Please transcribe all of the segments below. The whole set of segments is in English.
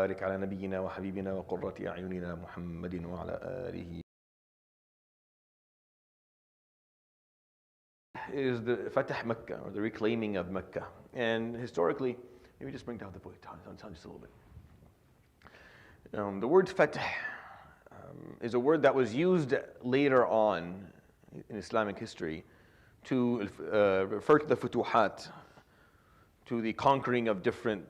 وبارك على نبينا وحبيبنا وقرة أعيننا محمد وعلى آله. Is the Fatah Mecca, or the reclaiming of Mecca. And historically, maybe just bring down the book just a little bit. The word Fatah is a word that was used later on in Islamic history to refer to the futuhat, to the conquering of different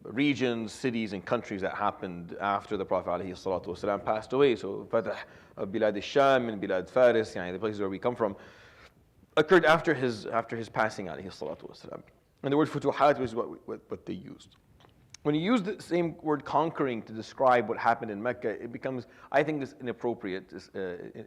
regions, cities, and countries that happened after the Prophet ﷺ passed away. So Fatah of Bilad al-Sham and Bilad Faris, the places where we come from, occurred after his passing ﷺ. And the word futuhat was what they used. When you use the same word conquering to describe what happened in Mecca, it becomes, I think, it's inappropriate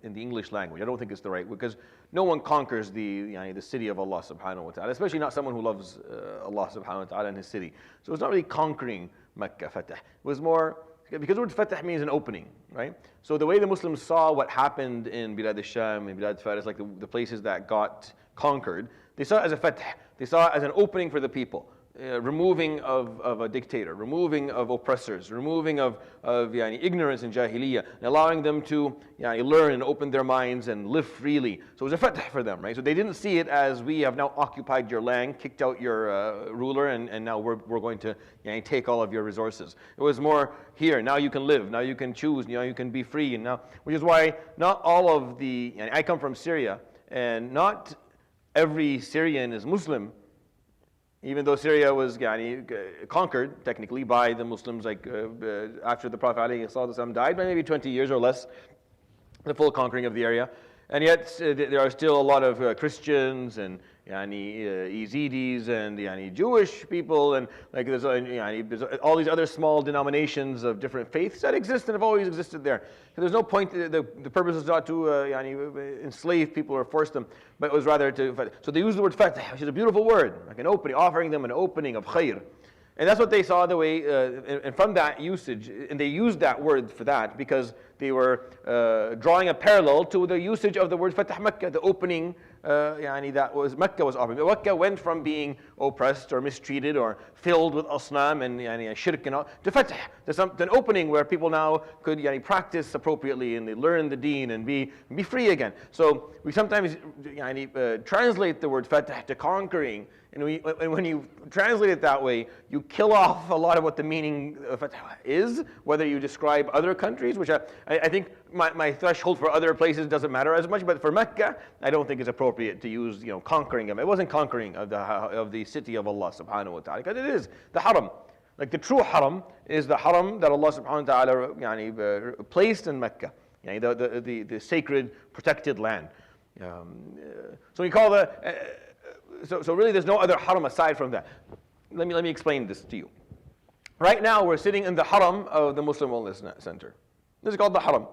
in the English language. I don't think it's the right, because no one conquers the city of Allah subhanahu wa ta'ala, especially not someone who loves Allah subhanahu wa ta'ala and his city. So it's not really conquering Mecca, Fatah. It was more, because the word Fatah means an opening, right? So the way the Muslims saw what happened in Bilad al-Sham and Bilad Faris, like the places that got conquered, they saw it as a Fatah. They saw it as an opening for the people. Removing of a dictator, removing of oppressors, removing of ignorance in Jahiliyyah, and allowing them to learn and open their minds and live freely. So it was a fatah for them, right? So they didn't see it as, we have now occupied your land, kicked out your ruler, and now we're going to take all of your resources. It was more, here, now you can live, now you can choose, now you can be free, and now, which is why not all of the, I come from Syria, and not every Syrian is Muslim. Even though Syria was conquered technically by the Muslims, like after the Prophet ﷺ died, by maybe 20 years or less, the full conquering of the area. And yet there are still a lot of Christians and Yazidis and Jewish people, and like there's all these other small denominations of different faiths that exist and have always existed there. So there's no point. The purpose is not to enslave people or force them, but it was rather to. So they use the word fatah, which is a beautiful word, like an opening, offering them an opening of khair. And that's what they saw the way, and from that usage, and they used that word for that because they were drawing a parallel to the usage of the word Fatah Mecca, the opening that was Mecca was offering. Mecca went from being oppressed or mistreated or filled with asnam and shirk and all, to Fatah, to an opening where people now could practice appropriately and they learn the deen and be free again. So we sometimes translate the word Fatah to conquering. And when you translate it that way, you kill off a lot of what the meaning of Fatah is, whether you describe other countries, which I think my threshold for other places doesn't matter as much, but for Mecca, I don't think it's appropriate to use conquering them. It wasn't conquering of the city of Allah subhanahu wa ta'ala, because it is the haram. Like the true haram is the haram that Allah subhanahu wa ta'ala placed in Mecca, the sacred, protected land. So we call So really there's no other haram aside from that. Let me explain this to you. Right now we're sitting in the haram of the Muslim Wellness Center. This is called the haram.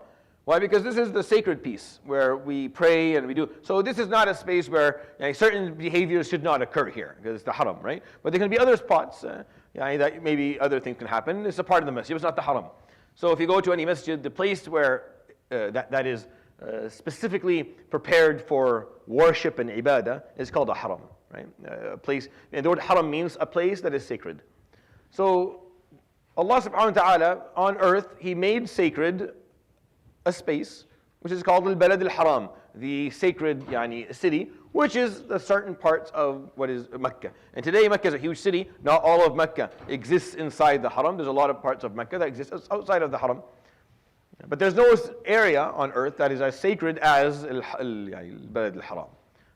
Why? Because this is the sacred piece where we pray and we do. So this is not a space where certain behaviors should not occur here, because it's the haram, right? But there can be other spots that maybe other things can happen. It's a part of the masjid, it's not the haram. So if you go to any masjid, the place where that is specifically prepared for worship and ibadah is called a haram, right? A place, and the word haram means a place that is sacred. So Allah subhanahu wa ta'ala on earth, He made sacred a space which is called al-balad al-haram, the sacred city, which is the certain parts of what is Mecca. And today Mecca is a huge city. Not all of Mecca exists inside the haram. There's a lot of parts of Mecca that exist outside of the haram. But there's no area on earth that is as sacred as al-balad al-haram.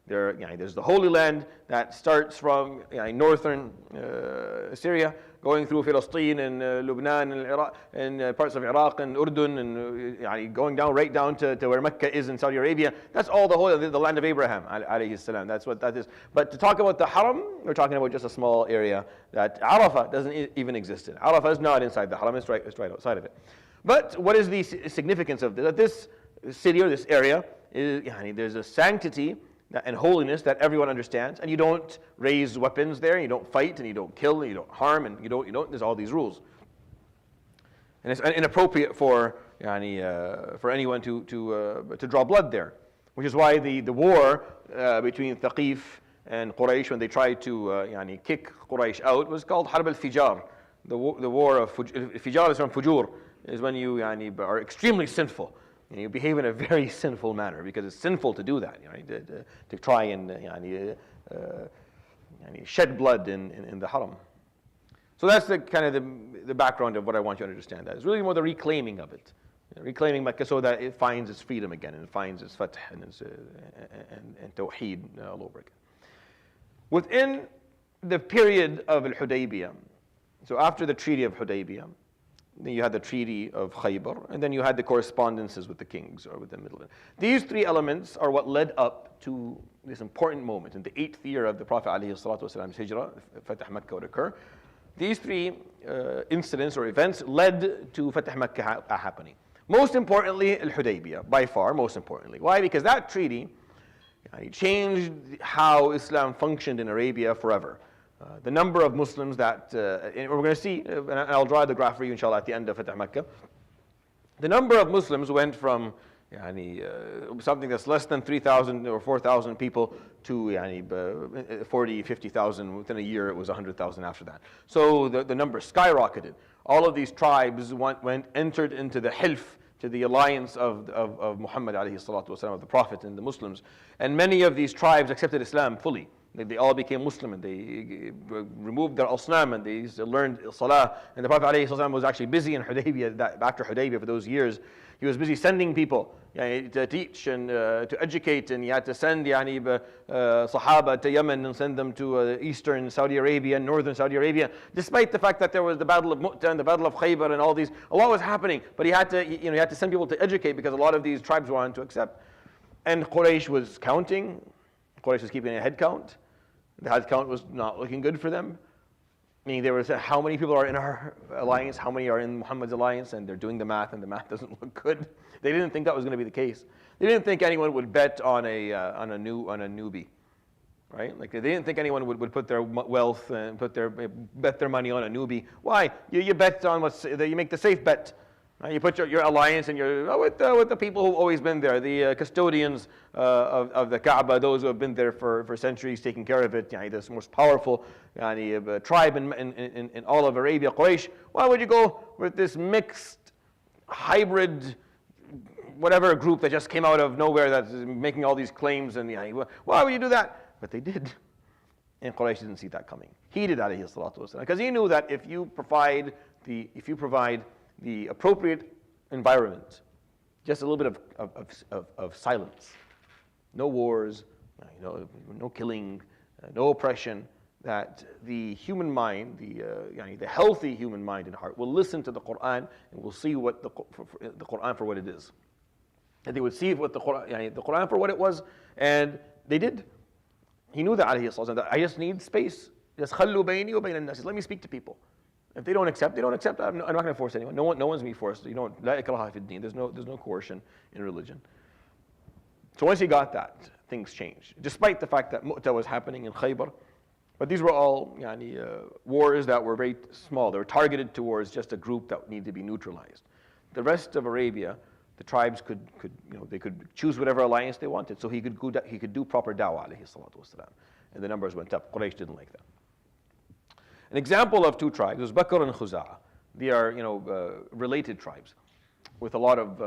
There's the Holy Land that starts from northern Syria, going through Palestine and Lebanon and Iraq and parts of Iraq and Urdun and going right down to where Mecca is in Saudi Arabia. That's all the land of Abraham alayhi salam. That's what that is. But to talk about the haram, we're talking about just a small area that Arafah doesn't even exist in. Arafah is not inside the haram, it's right outside of it. But what is the significance of this? That this city or this area is, there's a sanctity and holiness that everyone understands, and you don't raise weapons there, and you don't fight, and you don't kill, and you don't harm, and you don't. There's all these rules, and it's inappropriate for anyone to draw blood there, which is why the war between Thaqif and Quraysh, when they tried to kick Quraysh out, was called Harb al-Fijar. the war of Fijar is from Fujur, is when you are extremely sinful. And you behave in a very sinful manner because it's sinful to do that, right? To try and shed blood in the haram. So that's the kind of the background of what I want you to understand. That it's really more the reclaiming of it, reclaiming Mecca so that it finds its freedom again and finds its fath and its and tawheed all over again. Within the period of Al-Hudaybiyah, so after the Treaty of Hudaybiyah, then you had the Treaty of Khaybar, and then you had the correspondences with the kings or with the Middle East. These three elements are what led up to this important moment. In the 8th year of the Prophet ﷺ's hijrah, Fatah Makkah would occur. These three incidents or events led to Fatah Makkah happening. Most importantly, Al-Hudaybiyah, by far, most importantly. Why? Because that treaty changed how Islam functioned in Arabia forever. The number of Muslims that, we're going to see, and I'll draw the graph for you inshallah at the end of Fatah Makkah. The number of Muslims went from something that's less than 3,000 or 4,000 people to 40, 50,000. Within a year it was 100,000 after that. So the number skyrocketed. All of these tribes entered into the hilf, to the alliance of Muhammad alayhi salatu wasalam, of the Prophet and the Muslims. And many of these tribes accepted Islam fully. They all became Muslim and they removed their asnam and they learned salah. And the Prophet ﷺ was actually busy in Hudaybiyah, after Hudaybiyah for those years. He was busy sending people to teach and to educate, and he had to send Sahaba to Yemen and send them to eastern Saudi Arabia and northern Saudi Arabia. Despite the fact that there was the Battle of Mu'tah and the Battle of Khaybar and all these, a lot was happening, but he had to send people to educate because a lot of these tribes wanted to accept. And Quraysh was counting. Quraysh was keeping a head count. The head count was not looking good for them. Meaning they were saying, how many people are in our alliance, how many are in Muhammad's alliance, and they're doing the math, and the math doesn't look good. They didn't think that was going to be the case. They didn't think anyone would bet on a newbie, right? Like they didn't think anyone would put their wealth and bet their money on a newbie. Why? You bet on you make the safe bet. You put your alliance and with the people who've always been there, the custodians of the Kaaba, those who have been there for centuries, taking care of it. The most powerful tribe in all of Arabia, Quraysh. Why would you go with this mixed, hybrid, whatever group that just came out of nowhere that's making all these claims? And why would you do that? But they did. And Quraysh didn't see that coming. He did, alayhi salatu wasalam, because he knew that if you provide the appropriate environment, just a little bit of silence, no wars, no killing, no oppression, that the human mind, the healthy human mind and heart will listen to the Quran and will see what the Quran for what it is. And they would see what the Quran for what it was, and they did. He knew that, alayhi salatu wasalam, that I just need space. Just khallu bayni wa bayna an-nas. Let me speak to people. If they don't accept, they don't accept. I'm not going to force anyone. No one's going to be forced. La ikraha fi d-din. There's no coercion in religion. So once he got that, things changed. Despite the fact that Mu'tah was happening in Khaybar, but these were all wars that were very small. They were targeted towards just a group that needed to be neutralized. The rest of Arabia, the tribes could choose whatever alliance they wanted. So he could do proper da'wah, alayhi salatu wasalam. And the numbers went up. Quraysh didn't like that. An example of two tribes was Bakr and Khuza'ah. They are, related tribes with a lot of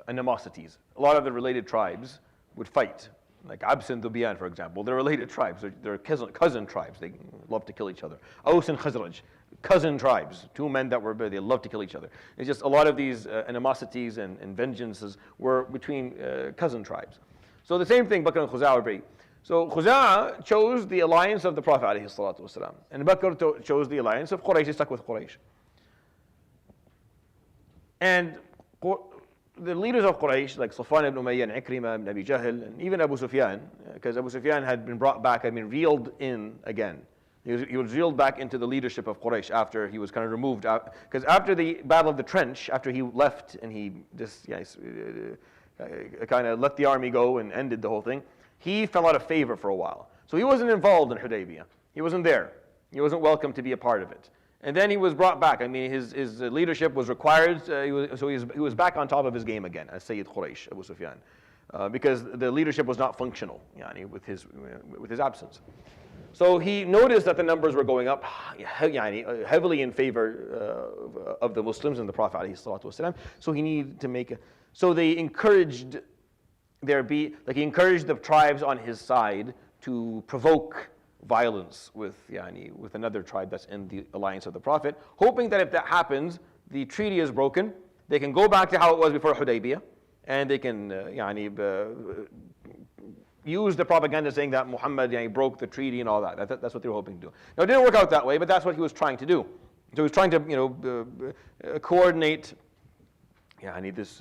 animosities. A lot of the related tribes would fight, like Abs and Dubiyan, for example. They're related tribes. They're cousin tribes. They love to kill each other. Aus and Khazraj, cousin tribes. Two men they love to kill each other. It's just a lot of these animosities and vengeances were between cousin tribes. So the same thing, Bakr and Khuza'ah were very. So Khuza'ah chose the alliance of the Prophet ﷺ, and Bakr chose the alliance of Quraysh. He stuck with Quraysh. And the leaders of Quraysh, like Safwan ibn Umayyah and Ikrimah ibn Abi Jahl, and even Abu Sufyan, because Abu Sufyan had been brought back, had been reeled in again. He was reeled back into the leadership of Quraysh after he was kind of removed. Because after the Battle of the Trench, after he left and he just kind of let the army go and ended the whole thing, he fell out of favor for a while. So he wasn't involved in Hudaybiyah. He wasn't there. He wasn't welcome to be a part of it. And then he was brought back. I mean, his leadership was required. He was back on top of his game again as Sayyid Quraysh, Abu Sufyan, because the leadership was not functional with his absence. So he noticed that the numbers were going up heavily in favor of the Muslims and the Prophet ﷺ. So he needed to make so they encouraged he encouraged the tribes on his side to provoke violence with another tribe that's in the alliance of the Prophet, hoping that if that happens, the treaty is broken, they can go back to how it was before Hudaybiyah, and they can use the propaganda saying that Muhammad broke the treaty and all that. That's what they were hoping to do. Now it didn't work out that way, but that's what he was trying to do. So he was trying to coordinate this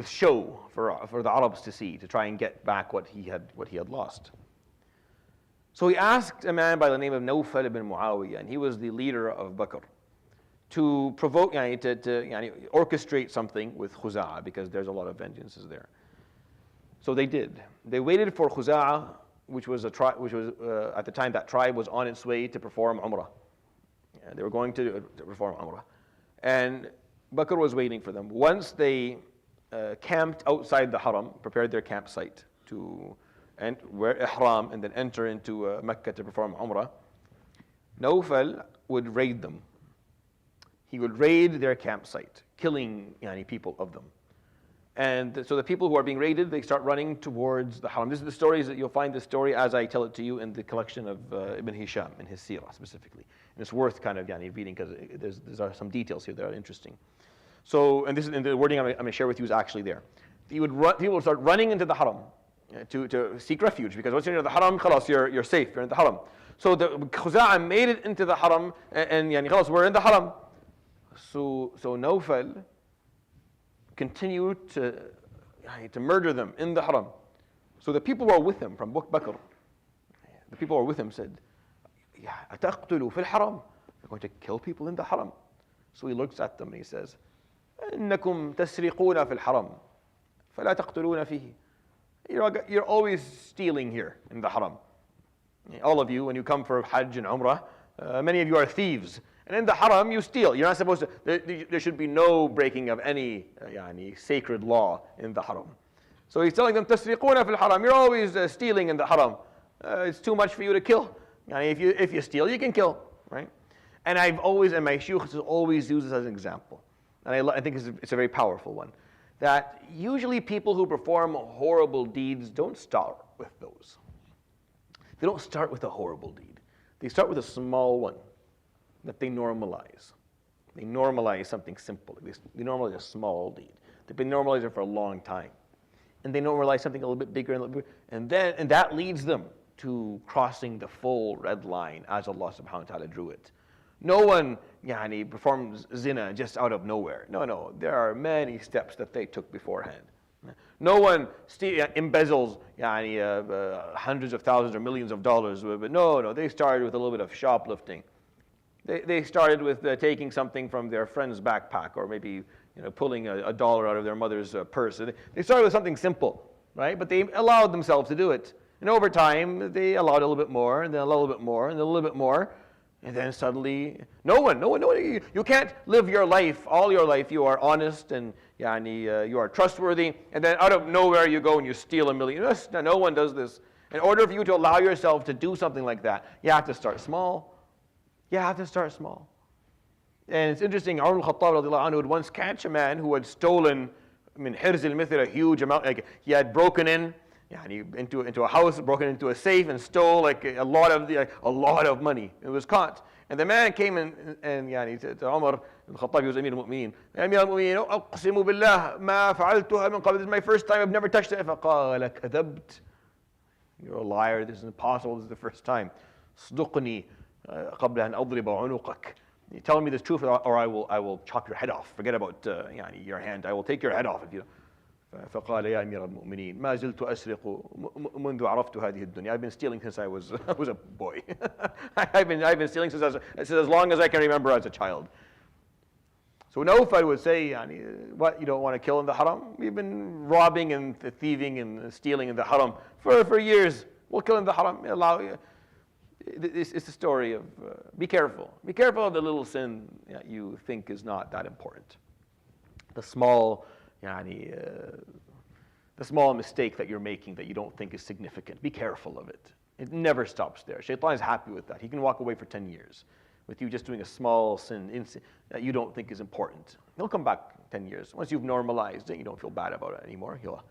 show for the Arabs to see, to try and get back what he had lost. So he asked a man by the name of Nawfal ibn Muawiyah, and he was the leader of Bakr, to provoke, to orchestrate something with Khuza'ah, because there's a lot of vengeances there. So they did. They waited for Khuza'ah, which was at the time that tribe was on its way to perform Umrah. They were going to perform Umrah, and Bakr was waiting for them. Once they camped outside the Haram, prepared their campsite to wear ihram and then enter into Mecca to perform Umrah, Nawfal would raid them. He would raid their campsite, killing people of them. And so the people who are being raided, they start running towards the Haram. This is the stories that you'll find the story as I tell it to you in the collection of Ibn Hisham, in his Seerah specifically. And it's worth kind of reading, because there's some details here that are interesting. So, and the wording I'm going to share with you is actually there. People would start running into the Haram to seek refuge, because once you're in the Haram, khalas, you're safe, you're in the Haram. So the Khuza'ah made it into the Haram, and khalas, we're in the Haram. So Nawfal continued to murder them in the Haram. So the people who were with him from Bakr, the people who were with him said, أَتَقْتُلُوا فِي الْحَرَمِ? You're going to kill people in the Haram. So he looks at them and he says, إِنَّكُمْ تَسْرِقُونَ فِي الْحَرَمِ فَلَا تَقْتُلُونَ فِيهِ. You're always stealing here in the Haram. All of you, when you come for Hajj and Umrah, many of you are thieves. And in the Haram, you steal. You're not supposed to, there should be no breaking of any sacred law in the Haram. So he's telling them, تَسْرِقُونَ فِي الْحَرَمِ. You're always stealing in the Haram. It's too much for you to kill. If you steal, you can kill, right? And my shuyukh has always used this as an example. And I think it's a very powerful one. That usually people who perform horrible deeds don't start with those. They don't start with a horrible deed. They start with a small one that they normalize. They normalize something simple. They normalize a small deed. They've been normalizing it for a long time. And they normalize something a little bit bigger and that leads them to crossing the full red line as Allah subhanahu wa ta'ala drew it. No one performs zina just out of nowhere. No. There are many steps that they took beforehand. No one embezzles hundreds of thousands or millions of dollars. But no, they started with a little bit of shoplifting. They started with taking something from their friend's backpack, or maybe pulling a dollar out of their mother's purse. They started with something simple, right? But they allowed themselves to do it. And over time, they allowed a little bit more, and then a little bit more, and then a little bit more. And then suddenly, no one, you can't live your life, all your life, you are honest and you are trustworthy, and then out of nowhere you go and you steal $1 million. No one does this. In order for you to allow yourself to do something like that, you have to start small. You have to start small. And it's interesting, Umar al-Khattab radiallahu anhu would once catch a man who had stolen, hirz al-mithil, a huge amount, like he had broken in, into a house, broken into a safe, and stole a lot of money. It was caught. And the man came and he said to Umar al-Khattab, he was Amir al-Mu'mineen, Amir al-Mu'mineen, أقسم بالله ما فعلتها من قبل. This is my first time, I've never touched it. فقال كذبت. You're a liar, this is impossible, this is the first time. صدقني قبل أن أضرب عنقك. You tell me the truth, or I will chop your head off. Forget about your hand. I will take your head off if you. فقال يا أمير المؤمنين ما زلت أسرق منذ عرفت هذه الدنيا. I've been stealing since I was a boy. I've been stealing since as long as I can remember as a child. So Nawfal would say, what, you don't want to kill in the Haram? We've been robbing and thieving and stealing in the Haram for years. We'll kill in the Haram. It's the story of be careful. Be careful of the little sin that you think is not that important. The small the small mistake that you're making that you don't think is significant. Be careful of it. It never stops there. Shaitan is happy with that. He can walk away for 10 years with you just doing a small sin that you don't think is important. He'll come back 10 years. Once you've normalized it, you don't feel bad about it anymore. He'll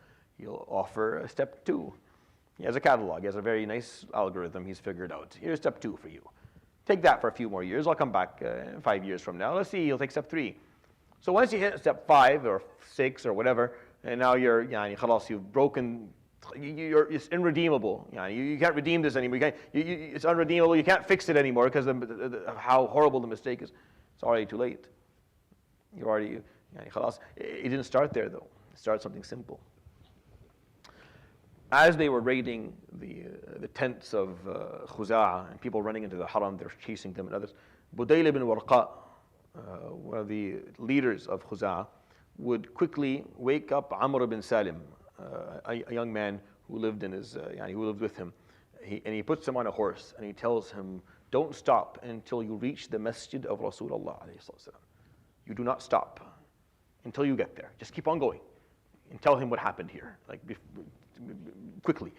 offer a step 2. He has a catalog. He has a very nice algorithm he's figured out. Here's step 2 for you. Take that for a few more years. I'll come back 5 years from now. Let's see, he'll take step 3. So once you hit step 5 or 6 or whatever, and now khalas, you've broken, it's irredeemable. You can't redeem this anymore. It's unredeemable. You can't fix it anymore because of how horrible the mistake is. It's already too late. You're already, khalas. It didn't start there though. It started something simple. As they were raiding the tents of Khuza'a and people running into the haram, they're chasing them and others, Budayl ibn Warqa, one of the leaders of Khuza'a, would quickly wake up Amr ibn Salim, a young man who lived who lived with him. He puts him on a horse and he tells him, don't stop until you reach the masjid of Rasulullah. You do not stop until you get there. Just keep on going and tell him what happened here, quickly,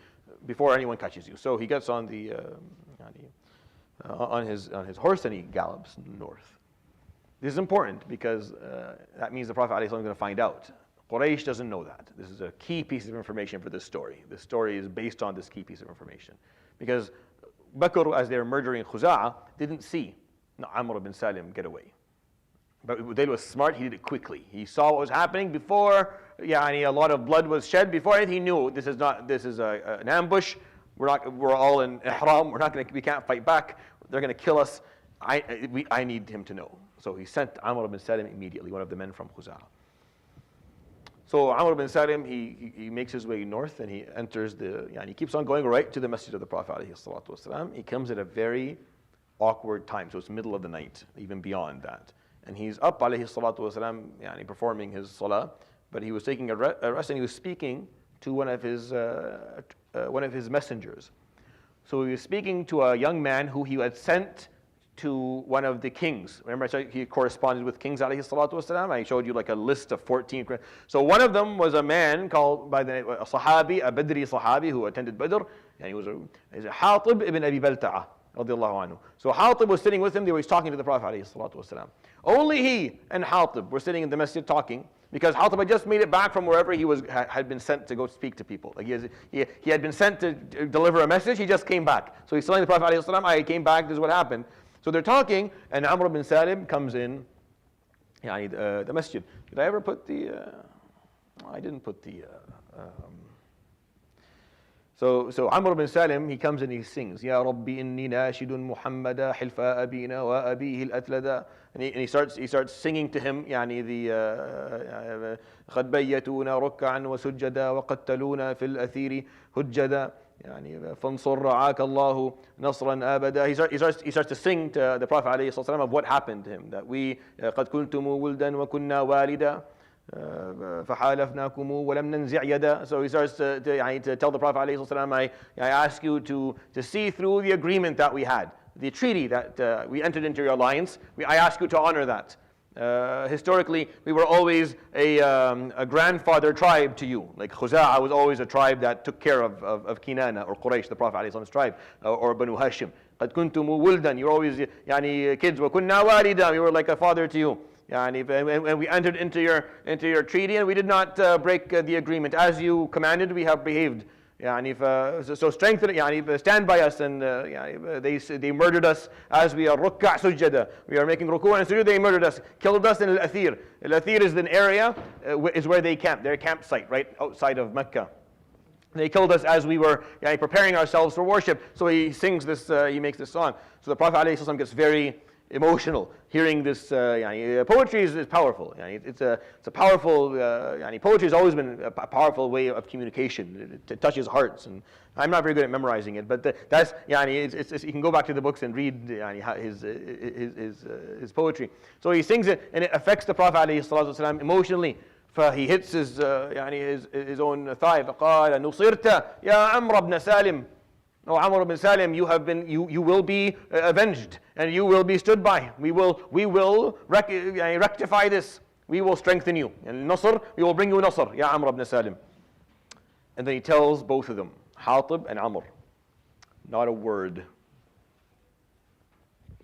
before anyone catches you. So he gets on on his horse and he gallops north. This is important because that means the Prophet ﷺ is going to find out. Quraysh doesn't know that. This is a key piece of information for this story. This story is based on this key piece of information. Because Bakr, as they were murdering Khuza'a, didn't see Amr ibn Salim get away. But Budayl was smart, he did it quickly. He saw what was happening before a lot of blood was shed. Before anything, he knew this is an ambush. We're all in ihram. We can't fight back. They're going to kill us. I need him to know. So he sent Amr ibn Salim immediately, one of the men from Khuza'a. So Amr ibn Salim, he makes his way north and he enters he keeps on going right to the masjid of the Prophet ﷺ. He comes at a very awkward time, so it's middle of the night, even beyond that. And he's up ﷺ, performing his salah, but he was taking a rest and he was speaking to one of his messengers. So he was speaking to a young man who he had sent to one of the kings. Remember I said he corresponded with kings ﷺ? I showed you like a list of 14. So one of them was a man called by the name, a Sahabi, a Badri Sahabi who attended Badr. And he was a Hatib ibn Abi Balta'a. So Hatib was sitting with him. They were talking to the Prophet ﷺ. Only he and Hatib were sitting in the masjid talking because Hatib had just made it back from wherever he had been sent to go speak to people. Like he had been sent to deliver a message. He just came back. So he's telling the Prophet ﷺ, I came back. This is what happened. So they're talking, and Amr ibn Salim comes in, the masjid. Did I ever put I didn't put So Amr ibn Salim, he comes and he sings, Ya Rabbi inni nashidun Muhammada hilfa abina wa abihi al-atlada. And he starts singing to him, قد بيتونا ركعا وسجدا وقتلونا في الأثير هجدا. فانصر رعاك الله نصرا أبدا. He starts to sing to the Prophet ﷺ of what happened to him, that we قد كنتم ولدا وكنا والدا فحالفناكم ولم ننزع يدا. So he starts to tell the Prophet ﷺ, I ask you to see through the agreement that we had, the treaty that we entered into your alliance. I ask you to honor that. Historically, we were always a grandfather tribe to you. Like Khuza'a was always a tribe that took care of Kinana or Quraysh, the Prophet ﷺ's tribe, or Banu Hashim. قد كنتم ولدا. You were always kids. وكنا والدا. We were like a father to you. And we entered into your treaty, and we did not break the agreement. As you commanded, we have behaved. So strengthen it, stand by us. And they murdered us as we are rukka' sujada. We are making ruku' and sujood. They murdered us, killed us in Al-Athir. Al-Athir is an area, is where they camp, their campsite, right outside of Mecca. They killed us as we were preparing ourselves for worship. So he sings this, he makes this song. So the Prophet ﷺ gets very emotional hearing this. Poetry is powerful. It's a powerful. Poetry has always been a powerful way of communication. It touches hearts, and I'm not very good at memorizing it, but that's you can go back to the books and read his poetry. So he sings it, and it affects the Prophet ﷺ emotionally. He hits his own thigh. فقال نصرت يا عمرو بن سالم. Oh, Amr ibn Salim, you will be avenged, and you will be stood by. We will rectify this. We will strengthen you. And Nasr, we will bring you Nasr, Ya Amr ibn Salim. And then he tells both of them, Hatib and Amr, not a word.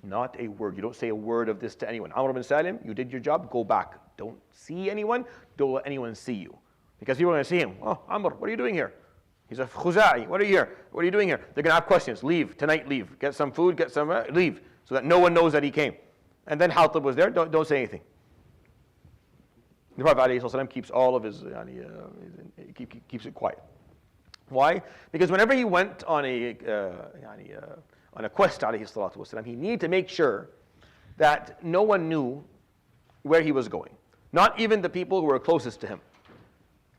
Not a word. You don't say a word of this to anyone. Amr ibn Salim, you did your job, go back. Don't see anyone, don't let anyone see you. Because people are going to see him. Oh, Amr, what are you doing here? He's a Khuza'i. What are you here? What are you doing here? They're going to have questions. Leave. Tonight, leave. Get some food, get some, leave. So that no one knows that he came. And then Hatib was there. Don't say anything. The Prophet ﷺ keeps all of his, keeps it quiet. Why? Because whenever he went on a quest, ﷺ, he needed to make sure that no one knew where he was going. Not even the people who were closest to him.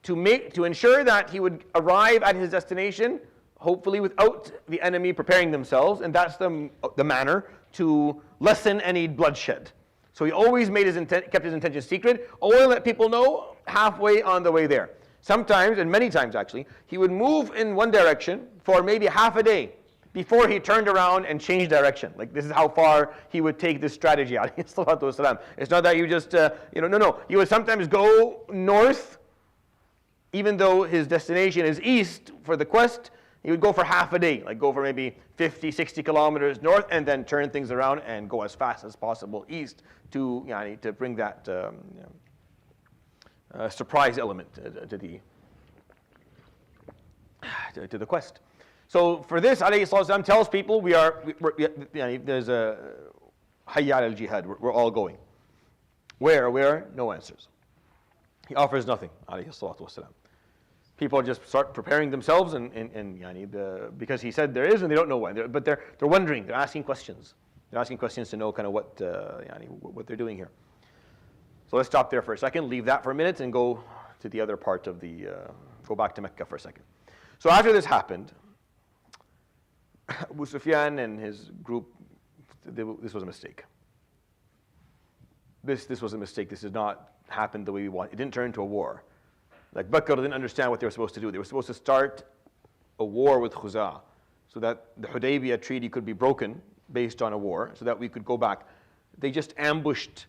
To ensure that he would arrive at his destination, hopefully without the enemy preparing themselves, and that's the manner to lessen any bloodshed. So he always kept his intentions secret, only let people know halfway on the way there. Sometimes, and many times actually, he would move in one direction for maybe half a day before he turned around and changed direction. Like, this is how far he would take this strategy, alayhi salatu wasalam. It's not that you just, no. He would sometimes go north, even though his destination is east for the quest. He would go for half a day, like go for maybe 50, 60 kilometers north, and then turn things around and go as fast as possible east to bring that surprise element to the quest. So for this, alayhi salatu tells people there's a hayya al-jihad, we're all going. Where? No answers. He offers nothing, alayhi salatu wasalam. People just start preparing themselves, because he said there is, and they don't know why. But they're wondering. They're asking questions. They're asking questions to know kind of what they're doing here. So let's stop there for a second. Leave that for a minute and go to the other part of go back to Mecca for a second. So after this happened, Abu Sufyan and his group, this was a mistake. This was a mistake. This did not happen the way we want. It didn't turn into a war. Like, Bakr didn't understand what they were supposed to do. They were supposed to start a war with Khuza'a so that the Hudaybiyah treaty could be broken based on a war, so that we could go back. They just ambushed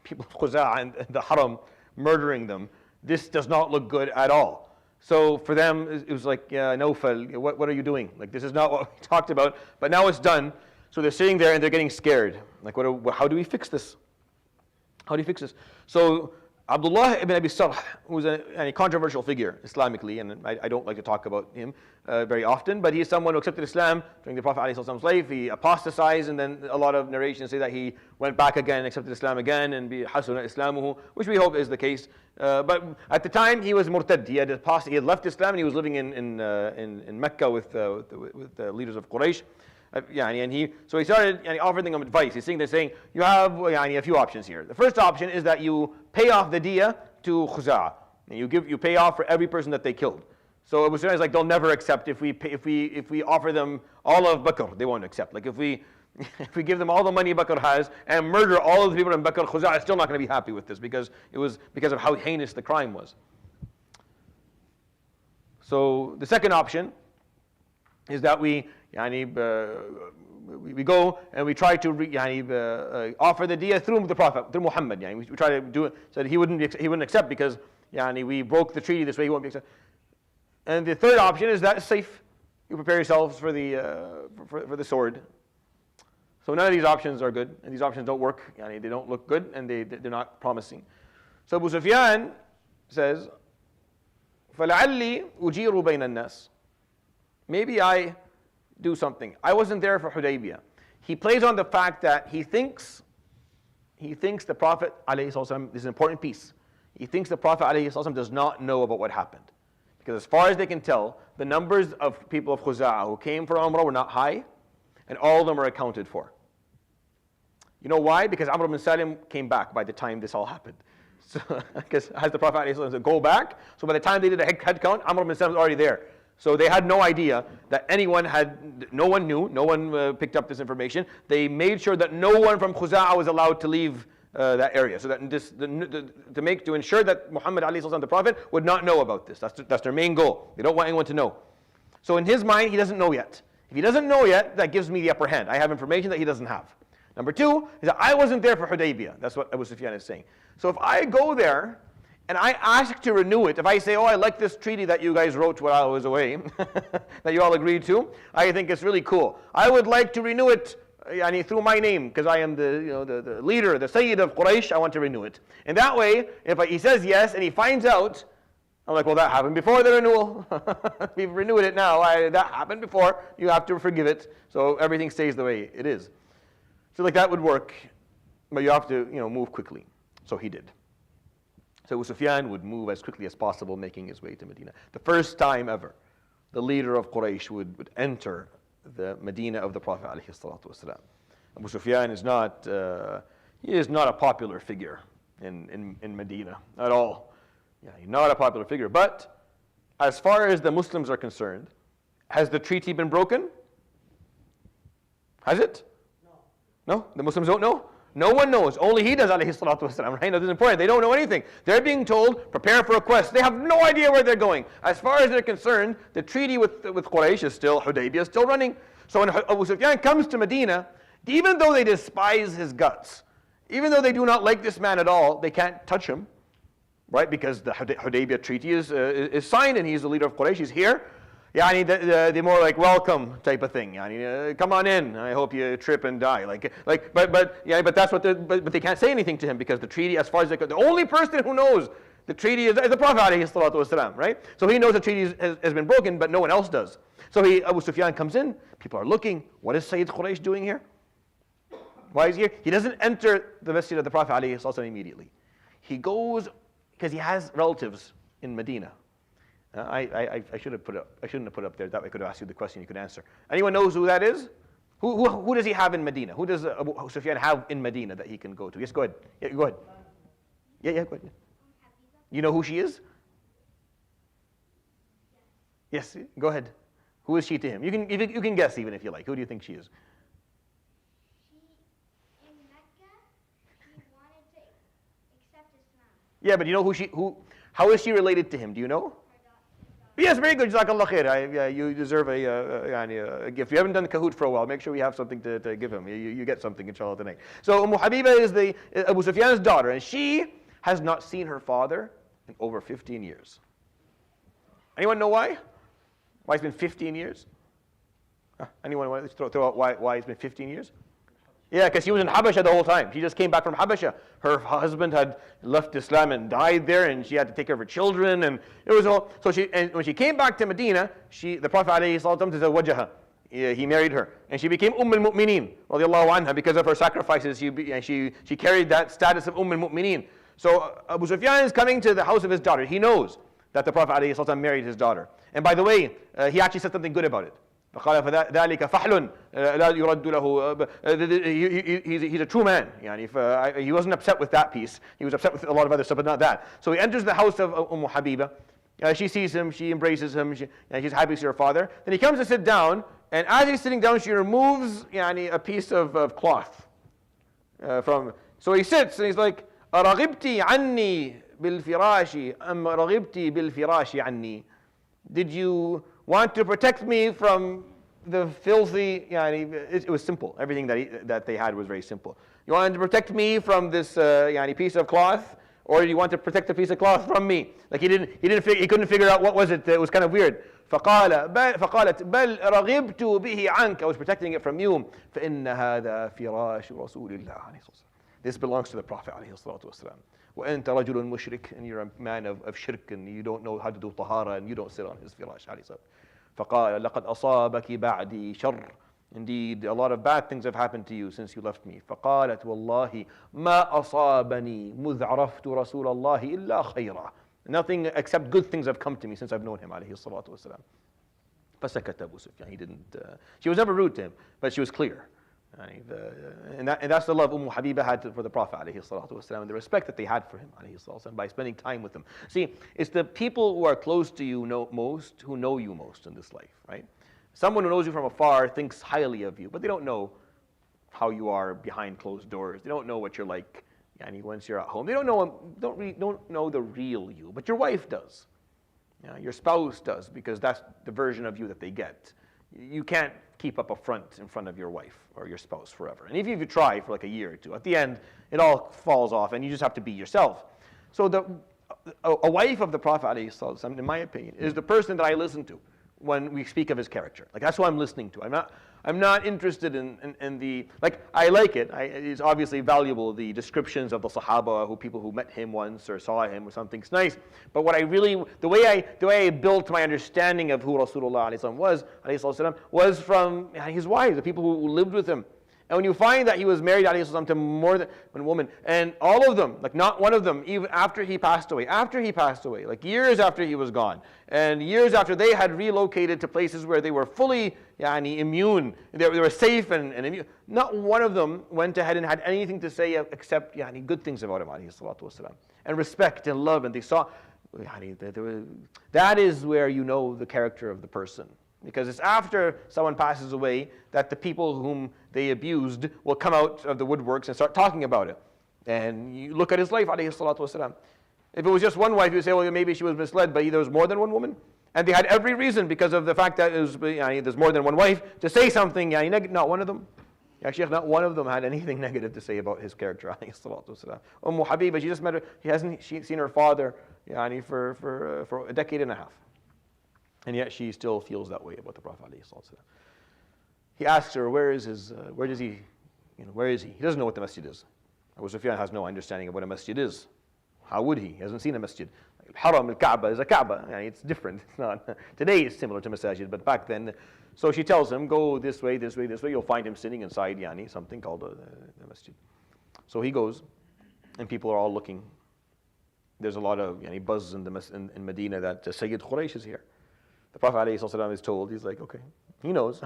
people of Khuza'a and the Haram, murdering them. This does not look good at all. So for them, it was like, Nawfal, what are you doing? Like, this is not what we talked about, but now it's done. So they're sitting there and they're getting scared. Like, how do we fix this? How do you fix this? So Abdullah ibn Abi Sarh, who's a controversial figure Islamically, and I don't like to talk about him very often, but he is someone who accepted Islam during the Prophet ﷺ's life. He apostatized, and then a lot of narrations say that he went back again, accepted Islam again, and hasuna Islamuhu, which we hope is the case. But at the time, he was murtad. He had left Islam, and he was living in Mecca with the leaders of Quraysh. So he started offering them advice. He's sitting there saying, you have a few options here. The first option is that you pay off the diya to Khuza'a. And you pay off for every person that they killed. So Abu Sufyan is like, they'll never accept if we offer them all of Bakr, they won't accept. Like, if we give them all the money Bakr has and murder all of the people in Bakr, Khuza'a is still not going to be happy with this because of how heinous the crime was. So the second option is that we go and we try to offer the diya through the Prophet, through Muhammad. We try to do it so that he wouldn't accept because we broke the treaty this way, he won't be accept. And the third option is that it's safe. You prepare yourselves for the sword. So none of these options are good, and these options don't work. They don't look good, and they're not promising. So Abu Sufyan says, فَلَعَلِّي أُجِيرُ بَيْنَ النَّاسِ. Maybe I do something. I wasn't there for Hudaybiyah. He plays on the fact that he thinks the Prophet ﷺ, this is an important piece, he thinks the Prophet ﷺ does not know about what happened. Because as far as they can tell, the numbers of people of Khuza'a who came for Umrah were not high, and all of them are accounted for. You know why? Because Amr ibn Salim came back by the time this all happened. So, because as the Prophet ﷺ said, go back, so by the time they did the head count, Amr ibn Salim was already there. So they had no idea that no one knew, no one picked up this information. They made sure that no one from Khuza'a was allowed to leave that area. So that to ensure that Muhammad ﷺ, the Prophet, would not know about this. That's their main goal. They don't want anyone to know. So in his mind, he doesn't know yet. If he doesn't know yet, that gives me the upper hand. I have information that he doesn't have. Number two is that I wasn't there for Hudaybiyah. That's what Abu Sufyan is saying. So if I go there and I ask to renew it, if I say, oh, I like this treaty that you guys wrote while I was away, that you all agreed to, I think it's really cool. I would like to renew it through my name, because I am the leader, the Sayyid of Quraysh, I want to renew it. And that way, if he says yes and he finds out, I'm like, well, that happened before the renewal. We've renewed it now. That happened before. You have to forgive it. So everything stays the way it is. So like that would work, but you have to move quickly. So he did. So Abu Sufyan would move as quickly as possible, making his way to Medina. The first time ever, the leader of Quraysh would enter the Medina of the Prophet ﷺ. Abu Sufyan is not a popular figure in Medina at all. Yeah, he's not a popular figure. But as far as the Muslims are concerned, has the treaty been broken? Has it? No. No? The Muslims don't know? No one knows. Only he does, alayhi salatu wasalam. Right? This is important. They don't know anything. They're being told, prepare for a quest. They have no idea where they're going. As far as they're concerned, the treaty with Quraysh is still, Hudaybiyah is still running. So when Abu Sufyan comes to Medina, even though they despise his guts, even though they do not like this man at all, they can't touch him. Right, because the Hudaybiyah treaty is signed and he's the leader of Quraysh. He's here. The more like welcome type of thing. Come on in. I hope you trip and die. But that's what. But they can't say anything to him because the treaty, as far as the only person who knows the treaty is the Prophet ﷺ, right? So he knows the treaty has been broken, but no one else does. So Abu Sufyan comes in. People are looking. What is Sayyid Quraysh doing here? Why is he here? He doesn't enter the masjid of the Prophet ﷺ immediately. He goes. Because he has relatives in Medina. I shouldn't have put it up there. That way I could have asked you the question you could answer. Anyone knows who that is? Who does he have in Medina? Who does Abu Sufyan have in Medina that he can go to? Yes, go ahead. Yeah, go ahead. Yeah, go ahead. You know who she is? Yes, go ahead. Who is she to him? You can guess even if you like. Who do you think she is? Yeah, but you know how is she related to him? Do you know? Yes, very good. Jazakallah khair. You deserve a gift. You haven't done Kahoot for a while. Make sure we have something to give him. You get something, inshallah, tonight. So Habiba is Abu Sufyan's daughter, and she has not seen her father in over 15 years. Anyone know why? Why it's been 15 years? Anyone want to throw out why it's been 15 years? Yeah, because she was in Habasha the whole time. She just came back from Habasha. Her husband had left Islam and died there, and she had to take care of her children, and it was all. So when she came back to Medina, the Prophet ﷺ he married her, and she became al-Mu'mineen radiallahu anha because of her sacrifices. She carried that status of al-Mu'mineen. So Abu Sufyan is coming to the house of his daughter. He knows that the Prophet ﷺ married his daughter, and by the way, he actually said something good about it. فقال فذلك فحل لا يرد له. He's a true man. He wasn't upset with that piece. He was upset with a lot of other stuff, but not that. So he enters the house of Habiba. She sees him. She embraces him. She's happy to see her father. Then he comes to sit down, and as he's sitting down, she removes a piece of cloth from. So he sits and he's like, أرغبتي عني بالفراش أم رغبتي بالفراش عني? Did you want to protect me from the filthy, it was simple. Everything that they had was very simple. You wanted to protect me from this piece of cloth, or you want to protect the piece of cloth from me? Like he couldn't figure out what was it. It was kind of weird. فقالت بل رغبت به عنك. I was protecting it from you. فإن هذا فراش رسول الله عليه الصلاة والسلام. This belongs to the Prophet عليه الصلاة والسلام. وأنت رجل مشرك, and you're a man of shirk, and you don't know how to do tahara, and you don't sit on his firash. فقال لقد أصابك بعدي شر. Indeed, a lot of bad things have happened to you since you left me. فقالت والله ما أصابني مذ عرفت رسول الله إلا خيرا. Nothing except good things have come to me since I've known him عليه الصلاة والسلام. فسكت أبو سفيان. He didn't. She was never rude to him, but she was clear. And that's the love Habiba had for the Prophet ﷺ, and the respect that they had for him ﷺ, by spending time with him. See, it's the people who are close to you most who know you most in this life, right? Someone who knows you from afar thinks highly of you, but they don't know how you are behind closed doors. They don't know what you're like once you're at home. They don't know the real you, but your wife does. Your spouse does, because that's the version of you that they get. You can't keep up a front in front of your wife or your spouse forever. And even if you try for like a year or two, at the end, it all falls off and you just have to be yourself. So a wife of the Prophet ﷺ, in my opinion, is the person that I listen to when we speak of his character. Like that's who I'm listening to. I'm not interested in the, like I like it. It's obviously valuable, the descriptions of the Sahaba, people who met him once or saw him or something's nice. But what I really, the way I built my understanding of who Rasulullah was from his wives, the people who lived with him. And when you find that he was married to more than one woman, and all of them, like not one of them, even after he passed away, like years after he was gone, and years after they had relocated to places where they were fully immune, they were safe and immune, not one of them went ahead and had anything to say except good things about him, and respect and love, and they saw, that is where you know the character of the person. Because it's after someone passes away that the people whom they abused will come out of the woodworks and start talking about it. And you look at his life, alayhi salatu wasalam. If it was just one wife, you would say, well, maybe she was misled, but there was more than one woman. And they had every reason, because of the fact that there's more than one wife, to say something, not one of them. Actually, not one of them had anything negative to say about his character, alayhi salatu wasalam. Habiba, she just met her, she hasn't seen her father for a decade and a half. And yet she still feels that way about the Prophet ﷺ. He asks her, where is he? He doesn't know what the masjid is. Abu Sufyan has no understanding of what a masjid is. How would he? He hasn't seen a masjid. Al-Haram, al-Kaaba is a Kaaba. It's different. It's not. Today it's similar to masajid, but back then. So she tells him, go this way, this way, this way. You'll find him sitting inside something called the masjid. So he goes, and people are all looking. There's a lot of buzz in Medina that Sayyid Quraysh is here. The Prophet ﷺ is told, he's like, okay, he knows.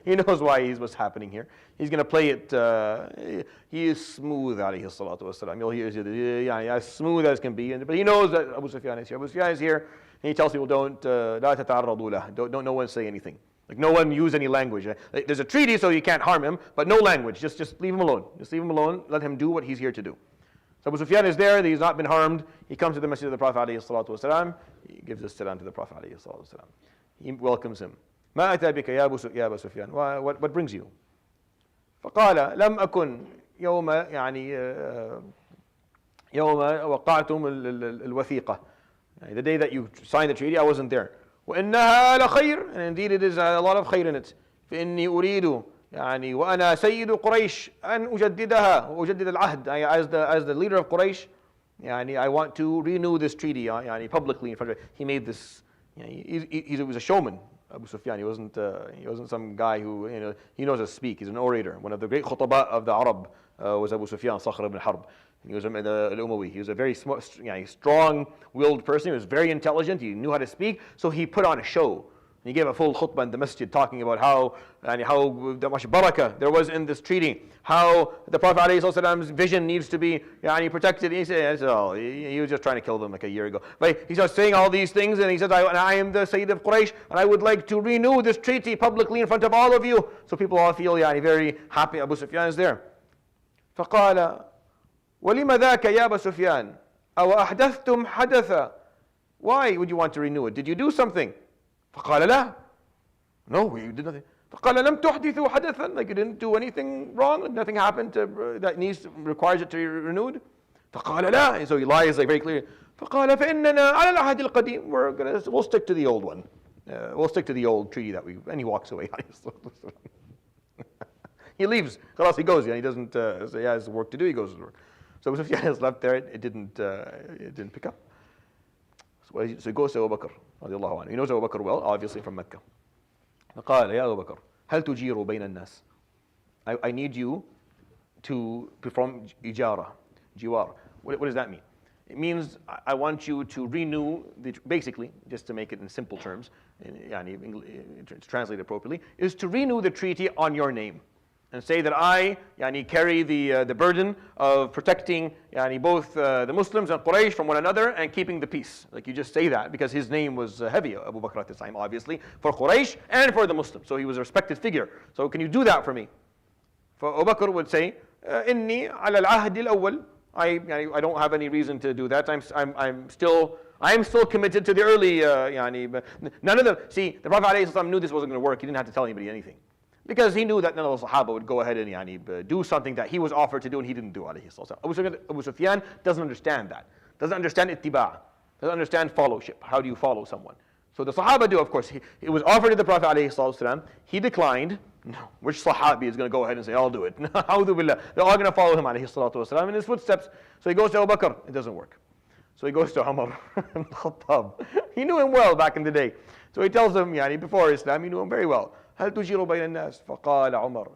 He knows what's happening here. He's going to play it, he is smooth, alayhi salatu wasalam. You'll hear as smooth as can be. But he knows that Abu Sufyan is here. Abu Sufyan is here, and he tells people, don't no one say anything. Like no one use any language. Like, there's a treaty, so you can't harm him, but no language. Just leave him alone. Just leave him alone. Let him do what he's here to do. So Abu Sufyan is there, he's not been harmed. He comes to the masjid of the Prophet ﷺ. He gives a salam to the Prophet ﷺ. He welcomes him. ما أتى بك يا أبو سفيان? What brings you? فقال لم أكن يوم وقعتم الوثيقة. The day that you signed the treaty, I wasn't there. وإنها لخير, and indeed it is a lot of khair in it. فإني أريد وأنا سيد قريش أن أجددها وأجدد العهد. As the leader of Quraysh, I want to renew this treaty publicly in front of it. He made this. He was a showman, Abu Sufyan. He wasn't some guy who he knows how to speak. He's an orator. One of the great khutaba of the Arab was Abu Sufyan, Sakhr ibn Harb. He was al-Umawi. He was a very strong-willed person. He was very intelligent. He knew how to speak. So he put on a show. He gave a full khutbah in the masjid talking about how much barakah there was in this treaty, how the Prophet ﷺ's vision needs to be protected. He said, he was just trying to kill them like a year ago. But he starts saying all these things, and he says, I am the Sayyid of Quraysh, and I would like to renew this treaty publicly in front of all of you. So people all feel very happy. Abu Sufyan is there. فقال ولم ذاك يا أبا سفيان أو أحدثتم حدثا. Why would you want to renew it? Did you do something? فقال لا. No, we did nothing. فقال لم تحدثوا حدثا. Like you didn't do anything wrong, nothing happened that requires it to be renewed. فقال لا. And so he lies very clearly. فقال فإننا على العهد القديم. We'll stick to the old one. We'll stick to the old treaty and he walks away. He leaves. He goes. He doesn't say he has work to do. He goes to work. So Sufyan has left there. It didn't pick up. So he goes to Abu Bakr. He knows Abu Bakr well, obviously from Mecca. فقال يا أبو بكر هل تجير بين الناس? I need you to perform jiwar. What does that mean? It means I want you to renew, basically, just to make it in simple terms, to translate it appropriately, is to renew the treaty on your name. And say that I carry the burden of protecting both the Muslims and Quraysh from one another and keeping the peace. Like you just say that because his name was heavy, Abu Bakr at the time, obviously, for Quraysh and for the Muslims. So he was a respected figure. So can you do that for me? For Abu Bakr would say, إني على العهد الأول. I don't have any reason to do that. I'm still committed to the early. None of them. See, the Prophet ﷺ knew this wasn't going to work. He didn't have to tell anybody anything. Because he knew that none of the Sahaba would go ahead and do something that he was offered to do and he didn't do. Abu Sufyan doesn't understand that. doesn't understand ittiba', doesn't understand followship. How do you follow someone? So the Sahaba do, of course. It was offered to the Prophet ﷺ. He declined. No, which Sahabi is going to go ahead and say, I'll do it? A'udhu billah. They're all going to follow him ﷺ in his footsteps. So he goes to Abu Bakr. It doesn't work. So he goes to Umar ibn Khattab. He knew him well back in the day. So he tells him, before Islam, he knew him very well. هل تجير بين الناس؟ فقال عمر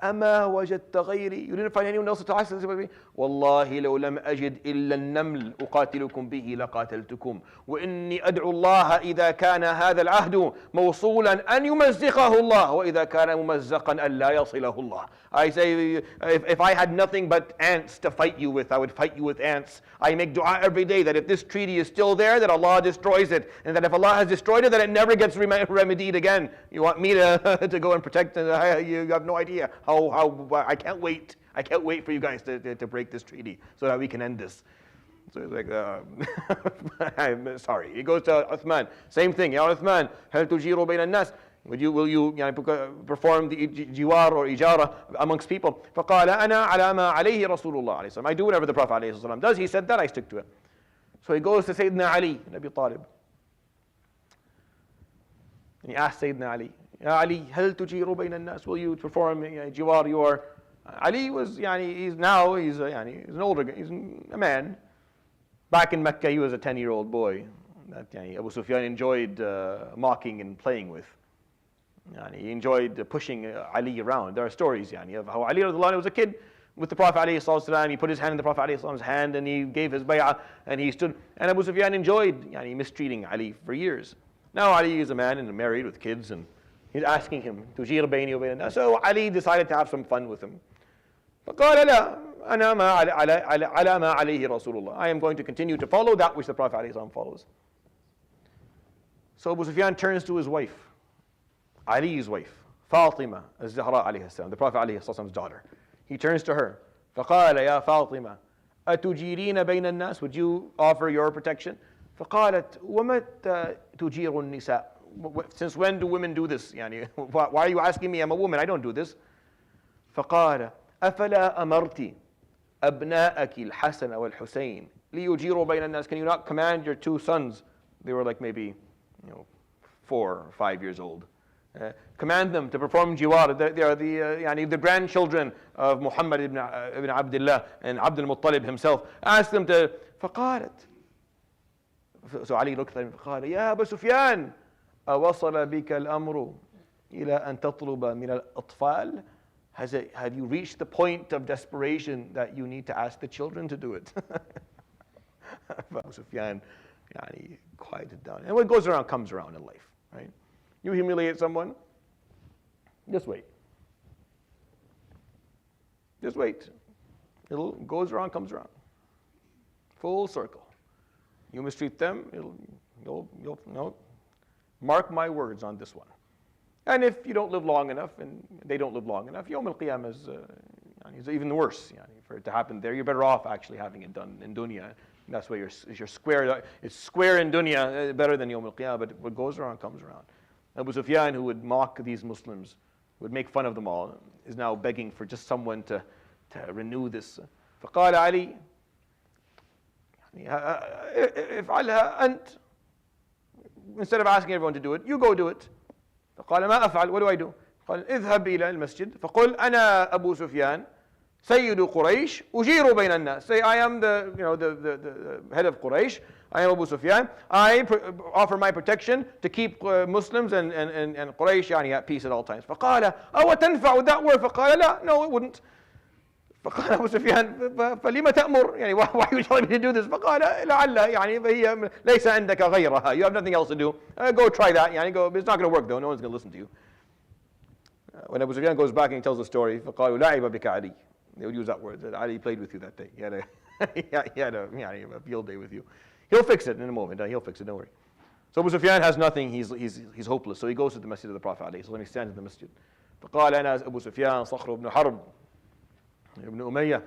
أما وجدت غيري? You didn't find anyone else to talk to? والله لو لم أجد إلا النمل أقاتلكم به لقاتلتكم وإني أدعو الله إذا كان هذا العهد موصولا أن يمزقه الله وإذا كان ممزقا أن لا يصله الله. I say, if I had nothing but ants to fight you with, I would fight you with ants. I make dua every day that if this treaty is still there, that Allah destroys it, and that if Allah has destroyed it, that it never gets remedied again. You want me to go and protect it? You have no idea how I can't wait. I can't wait for you guys to break this treaty so that we can end this. So he's like, I'm sorry. He goes to Uthman. Same thing. Ya Uthman, هل تجير بين الناس? Will you perform the jiwar or ijara amongst people? فقال أنا على ما عليه رسول الله عليه السلام. I do whatever the Prophet عليه السلام does. He said that, I stick to it. So he goes to Sayyidina Ali ibn Abi Talib. And he asked Sayyidina Ali, Ya Ali, هل تجير بين الناس? Will you perform jiwar your... Ali was, he's an older, he's a man. Back in Mecca, he was a 10-year-old boy that Abu Sufyan enjoyed mocking and playing with. He enjoyed pushing Ali around. There are stories of how Ali was a kid with the Prophet ﷺ. He put his hand in the Prophet ﷺ's hand and he gave his bay'ah and he stood. And Abu Sufyan enjoyed mistreating Ali for years. Now Ali is a man and married with kids and he's asking him, تُجِيرُ بَيْنِي وَبَيْنَ النَّاسِ. So Ali decided to have some fun with him. فقال لا أنا على ما عليه رسول الله. I am going to continue to follow that which the Prophet ﷺ follows. So Abu Sufyan turns to his wife, Ali's wife, Fatima al-Zahra alayhi salam, the Prophet alayhi salam's daughter. He turns to her. فقال يا فاطمة أتجيرين بين الناس? Would you offer your protection? فقالت ومتى تجير النساء? Since when do women do this? Why are you asking me? I'm a woman. I don't do this. فقال أفلا أمرت أبناءك الحسن والحسين ليجيروا بين الناس? Can you not command your two sons? They were like maybe 4 or 5 years old. Command them to perform jiwar. They are the grandchildren of Muhammad ibn Abdullah and Abdul Muttalib himself. Ask them to. فقالت. So Ali looked at him. فقال يا أبا سفيان أوصل بك الأمر إلى أن تطلب من الأطفال? Have you reached the point of desperation that you need to ask the children to do it? Abu Sufyan quieted down. And what goes around comes around in life, right? You humiliate someone, just wait. Just wait. It goes around, comes around. Full circle. You mistreat them, you'll mark my words on this one. And if you don't live long enough, and they don't live long enough, Yawm al-Qiyamah is even worse. For it to happen there, you're better off actually having it done in dunya. That's why you're square. It's square in dunya, better than Yawm al-Qiyamah. But what goes around comes around. Abu Sufyan, who would mock these Muslims, would make fun of them all, is now begging for just someone to renew this. فقال علي افعلها أنت. Instead of asking everyone to do it, you go do it. فقال ما أفعل? What do I do? قال اذهب إلى المسجد فقل أنا أبو سفيان سيد قريش أجير بين الناس. Say I am the head of Quraysh. I am Abu Sufyan. I offer my protection to keep Muslims and Quraysh at peace at all times. فقال أو تنفع? Would that work? فقال لا, no, it wouldn't. فقال أبو سفيان فلما تأمر? Why are you telling me to do this? فقال لعل فهي ليس عندك غيرها. You have nothing else to do. Go try that. Go. It's not going to work though. No one's going to listen to you. When Abu Sufyan goes back and he tells the story, فقالوا لعب بك علي. They would use that word. That Ali played with you that day. He had a field day with you. He'll fix it in a moment. He'll fix it. Don't worry. So Abu Sufyan has nothing. He's hopeless. So he goes to the masjid of the Prophet عليه. So when he stands in the masjid, فقال أنا أبو سفيان صخر بن حرب ابن أمية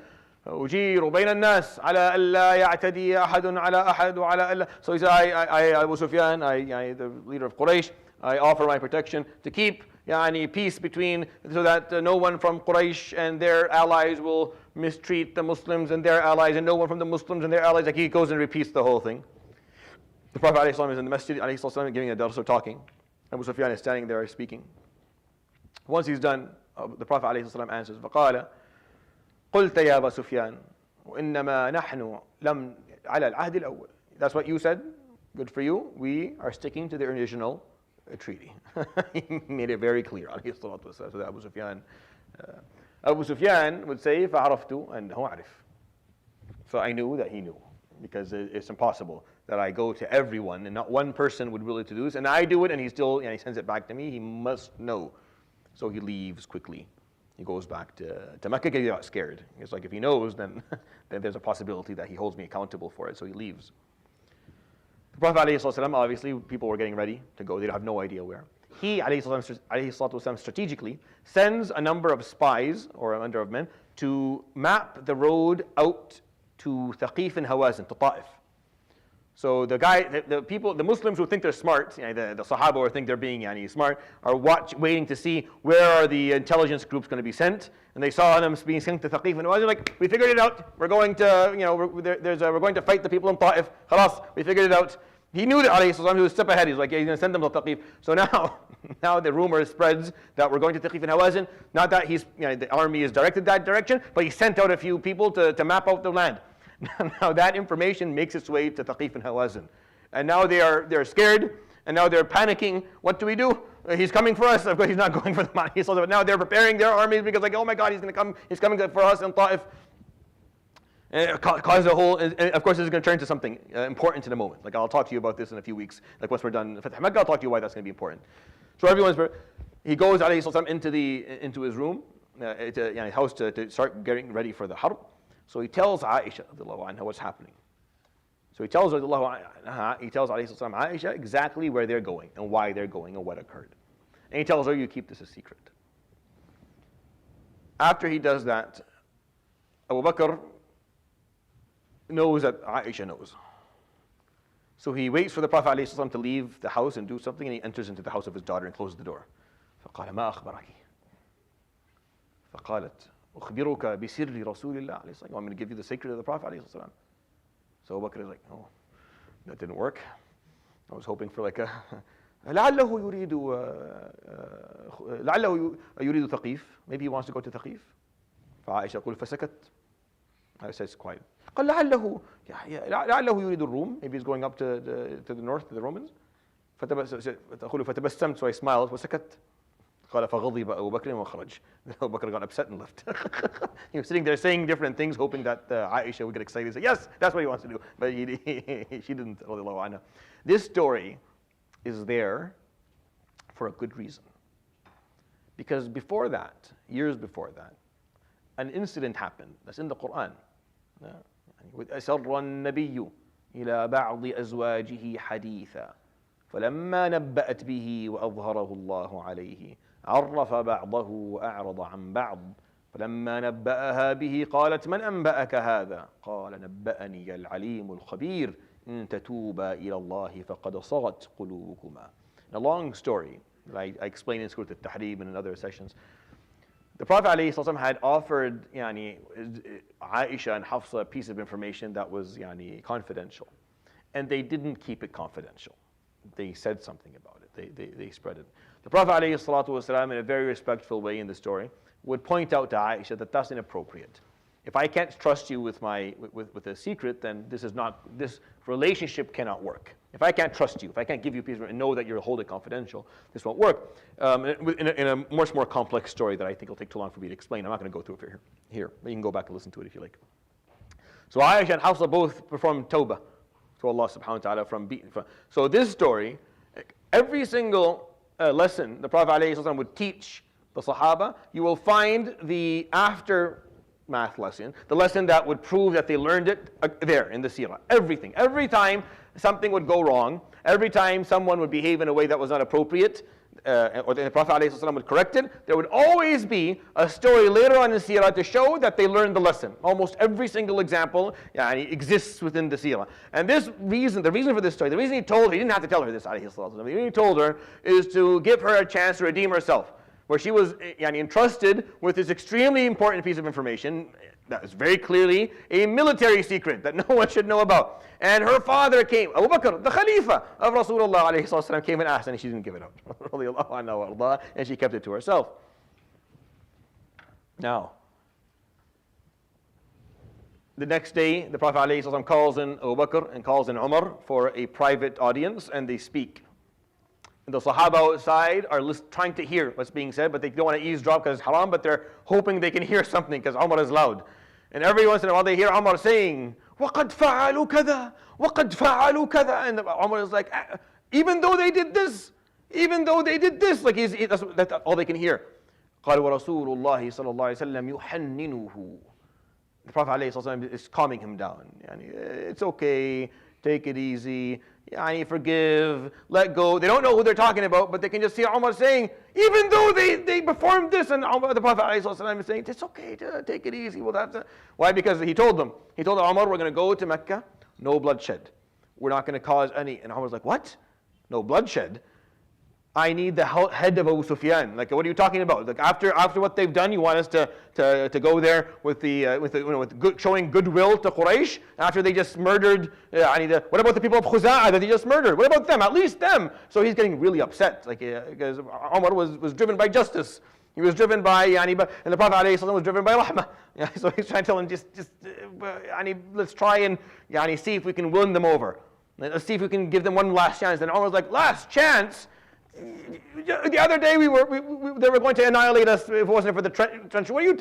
أجير بين الناس على ألا يعتدي أحد على أحد وعلى ألا. So he said, I Abu Sufyan, the leader of Quraysh, I offer my protection to keep peace between, so that no one from Quraysh and their allies will mistreat the Muslims and their allies, and no one from the Muslims and their allies. Like he goes and repeats the whole thing. The Prophet ﷺ is in the masjid, ﷺ, giving a dars or talking. Abu Sufyan is standing there speaking. Once he's done, the Prophet ﷺ answers, فقال قلت يا أبا سفيان وإنما نحن لم على العهد الأول. That's what you said. Good for you. We are sticking to the original treaty. He made it very clear. So that Abu Sufyan would say فعرفت أنه عرف. So I knew that he knew, because it's impossible that I go to everyone and not one person would willing to do this, and I do it and he still, he sends it back to me. He must know. So he leaves quickly. He goes back to Mecca because he got scared. It's like, if he knows, then there's a possibility that he holds me accountable for it. So he leaves. The Prophet ﷺ, obviously, people were getting ready to go. They have no idea where. He, ﷺ, strategically sends a number of spies, or a number of men, to map the road out to Thaqif and Hawazin, to Ta'if. So the people, the Muslims who think they're smart, the Sahaba who think they're being smart, are waiting to see where are the intelligence groups going to be sent. And they saw them being sent to Thaqif and Hawazin, like, we figured it out. We're going to, we're going to fight the people in Ta'if. Khalas, we figured it out. He knew that, he was a step ahead. He's like, he's going to send them to Thaqif. So now the rumor spreads that we're going to Thaqif and Hawazin. Not that the army is directed that direction, but he sent out a few people to map out the land. Now that information makes its way to Thaqif and Hawazin. And now they're scared, and now they're panicking. What do we do? He's coming for us. Of course, he's not going for the money. But now they're preparing their armies because, like, oh my God, he's going to come. He's coming for us in Ta'if. And it caused a whole, and of course, this is going to turn to something important in a moment. Like, I'll talk to you about this in a few weeks. Like, once we're done Fath Mecca, I'll talk to you why that's going to be important. So he goes, into his room, his house, to start getting ready for the harb. So he tells Aisha what's happening. So he tells Aisha exactly where they're going and why they're going and what occurred. And he tells her, you keep this a secret. After he does that, Abu Bakr knows that Aisha knows. So he waits for the Prophet ﷺ to leave the house and do something, and he enters into the house of his daughter and closes the door. فقال ما أخبرك؟ فقالت أخبرك بسر رسول الله. He's like, I'm going to give you the secret of the Prophet ﷺ. So Abu Bakr is like, oh, that didn't work. I was hoping for like a لعله يريد ثقيف. Maybe he wants to go to Thaqif. فعائشة تقول فسكت. I says quiet. قال لعله يريد الروم. Maybe he's going up to the north, to the Romans. فتبسمت, so I smiled. وسكت. قال فغضب أبو بكر وخرج. Abu Bakr got upset and left. He was sitting there saying different things, hoping that Aisha would get excited and say, yes, that's what he wants to do. But she didn't. This story is there for a good reason. Because before that, years before that, an incident happened. That's in the Quran. أسر النبي إلى بعض أزواجه حديثا فلما نبأت به وأظهره الله عليه عرف بعضه وأعرض عن بعض فلما نبأها به قالت من أنبأك هذا قال نبأني العليم الخبير إن تتوبا إلى الله فقد صغت قلوبكما. A long story that I explained in Surah Al-Tahrim and in other sessions. The Prophet ﷺ had offered Aisha and Hafsa a piece of information that was confidential. And they didn't keep it confidential. They said something about it. They spread it. The Prophet ﷺ, in a very respectful way in the story, would point out to Aisha that that's inappropriate. If I can't trust you with a secret, then this relationship cannot work. If I can't trust you, if I can't give you a piece of and know that you're holding confidential, this won't work. In a much more complex story that I think will take too long for me to explain, I'm not going to go through it here. But you can go back and listen to it if you like. So Aisha and Hafsa both performed tawbah to Allah subhanahu wa ta'ala so this story, every single lesson the Prophet ﷺ would teach the Sahaba, you will find the aftermath lesson, the lesson that would prove that they learned it there in the Seerah. Every time something would go wrong, every time someone would behave in a way that was not appropriate, or the Prophet ﷺ would correct it, there would always be a story later on in Seerah to show that they learned the lesson. Almost every single example exists within the Seerah. And the reason for this story, the reason he told her, he didn't have to tell her this, the reason he told her is to give her a chance to redeem herself, where she was entrusted with this extremely important piece of information that is very clearly a military secret that no one should know about. And her father came, Abu Bakr, the Khalifa of Rasulullah came and asked, and she didn't give it up. And she kept it to herself. Now, the next day, the Prophet ﷺ calls in Abu Bakr and calls in Umar for a private audience, and they speak. And the Sahaba outside are trying to hear what's being said, but they don't want to eavesdrop because it's haram, but they're hoping they can hear something because Umar is loud. And every once in a while they hear Umar saying, وَقَدْ فَعَلُوا كَذَا وَقَدْ فَعَلُوا كَذَا. And Umar is like, even though they did this, like that's all they can hear. قال ورسول الله صلى الله عليه وسلم يحننه. The Prophet ﷺ is calming him down. It's okay, take it easy, forgive, let go. They don't know who they're talking about, but they can just see Umar saying, even though they performed this, and the Prophet ﷺ is saying, it's okay, take it easy. Well, why? Because he told them, Umar, we're going to go to Mecca, no bloodshed. We're not going to cause any. And Umar's like, what? No bloodshed? I need the head of Abu Sufyan. Like, what are you talking about? Like, after what they've done, you want us to go there with showing goodwill to Quraysh after they just murdered. What about the people of Khuza'ah that they just murdered? What about them? At least them. So he's getting really upset, because Umar was driven by justice. He was driven by and the Prophet ﷺ was driven by rahmah. So he's trying to tell him let's try and see if we can win them over. Let's see if we can give them one last chance. And Umar's like, last chance? The other day they were going to annihilate us if it wasn't for the trench. What are you?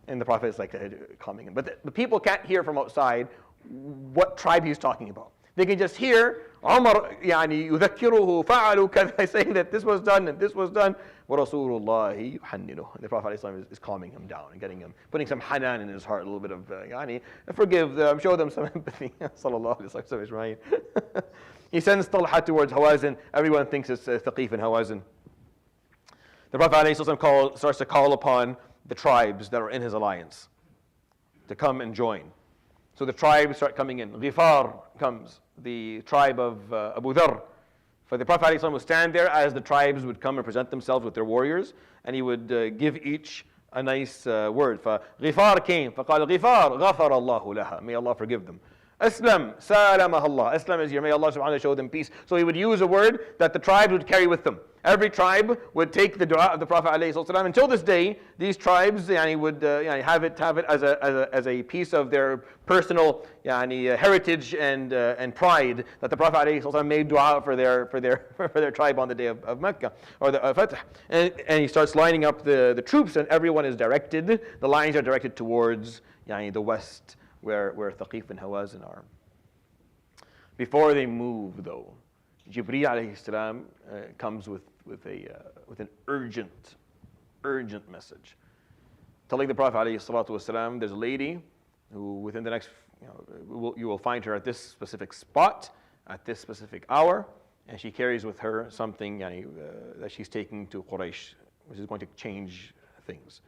And the Prophet is like calming him. But the people can't hear from outside what tribe he's talking about. They can just hear Umar يذكره فعلوا كذا, saying that this was done and this was done. وَرَسُولُ اللَّهِ يُحَنِّنُهُ. And the Prophet ﷺ is calming him down and putting some hanan in his heart, a little bit of forgive them, show them some empathy. Sallallahu alaihi wasallam, right? He sends Talha towards Hawazin. Everyone thinks it's Thaqif and Hawazin. The Prophet ﷺ starts to call upon the tribes that are in his alliance to come and join. So the tribes start coming in. Ghifar comes, the tribe of Abu Dharr. For the Prophet ﷺ would stand there as the tribes would come and present themselves with their warriors, and he would give each a nice word. Ghifar came, فقال غفار غفر الله لها. May Allah forgive them. Aslam, salamah Allah. Aslam is here. May Allah subhanahu wa ta'ala show them peace. So he would use a word that the tribes would carry with them. Every tribe would take the dua of the Prophet ﷺ. Until this day, these tribes would have it as a piece of their personal heritage and pride that the Prophet ﷺ made dua for their tribe on the day of Mecca or the Fatah. And he starts lining up the troops, and everyone is directed. The lines are directed towards the west, where Thaqif and Hawazin are. Before they move, though, Jibreel alayhi salam comes with an urgent message, telling the Prophet alayhi salatu wasalam, there's a lady who within the next, you will find her at this specific spot, at this specific hour, and she carries with her something that she's taking to Quraysh, which is going to change things.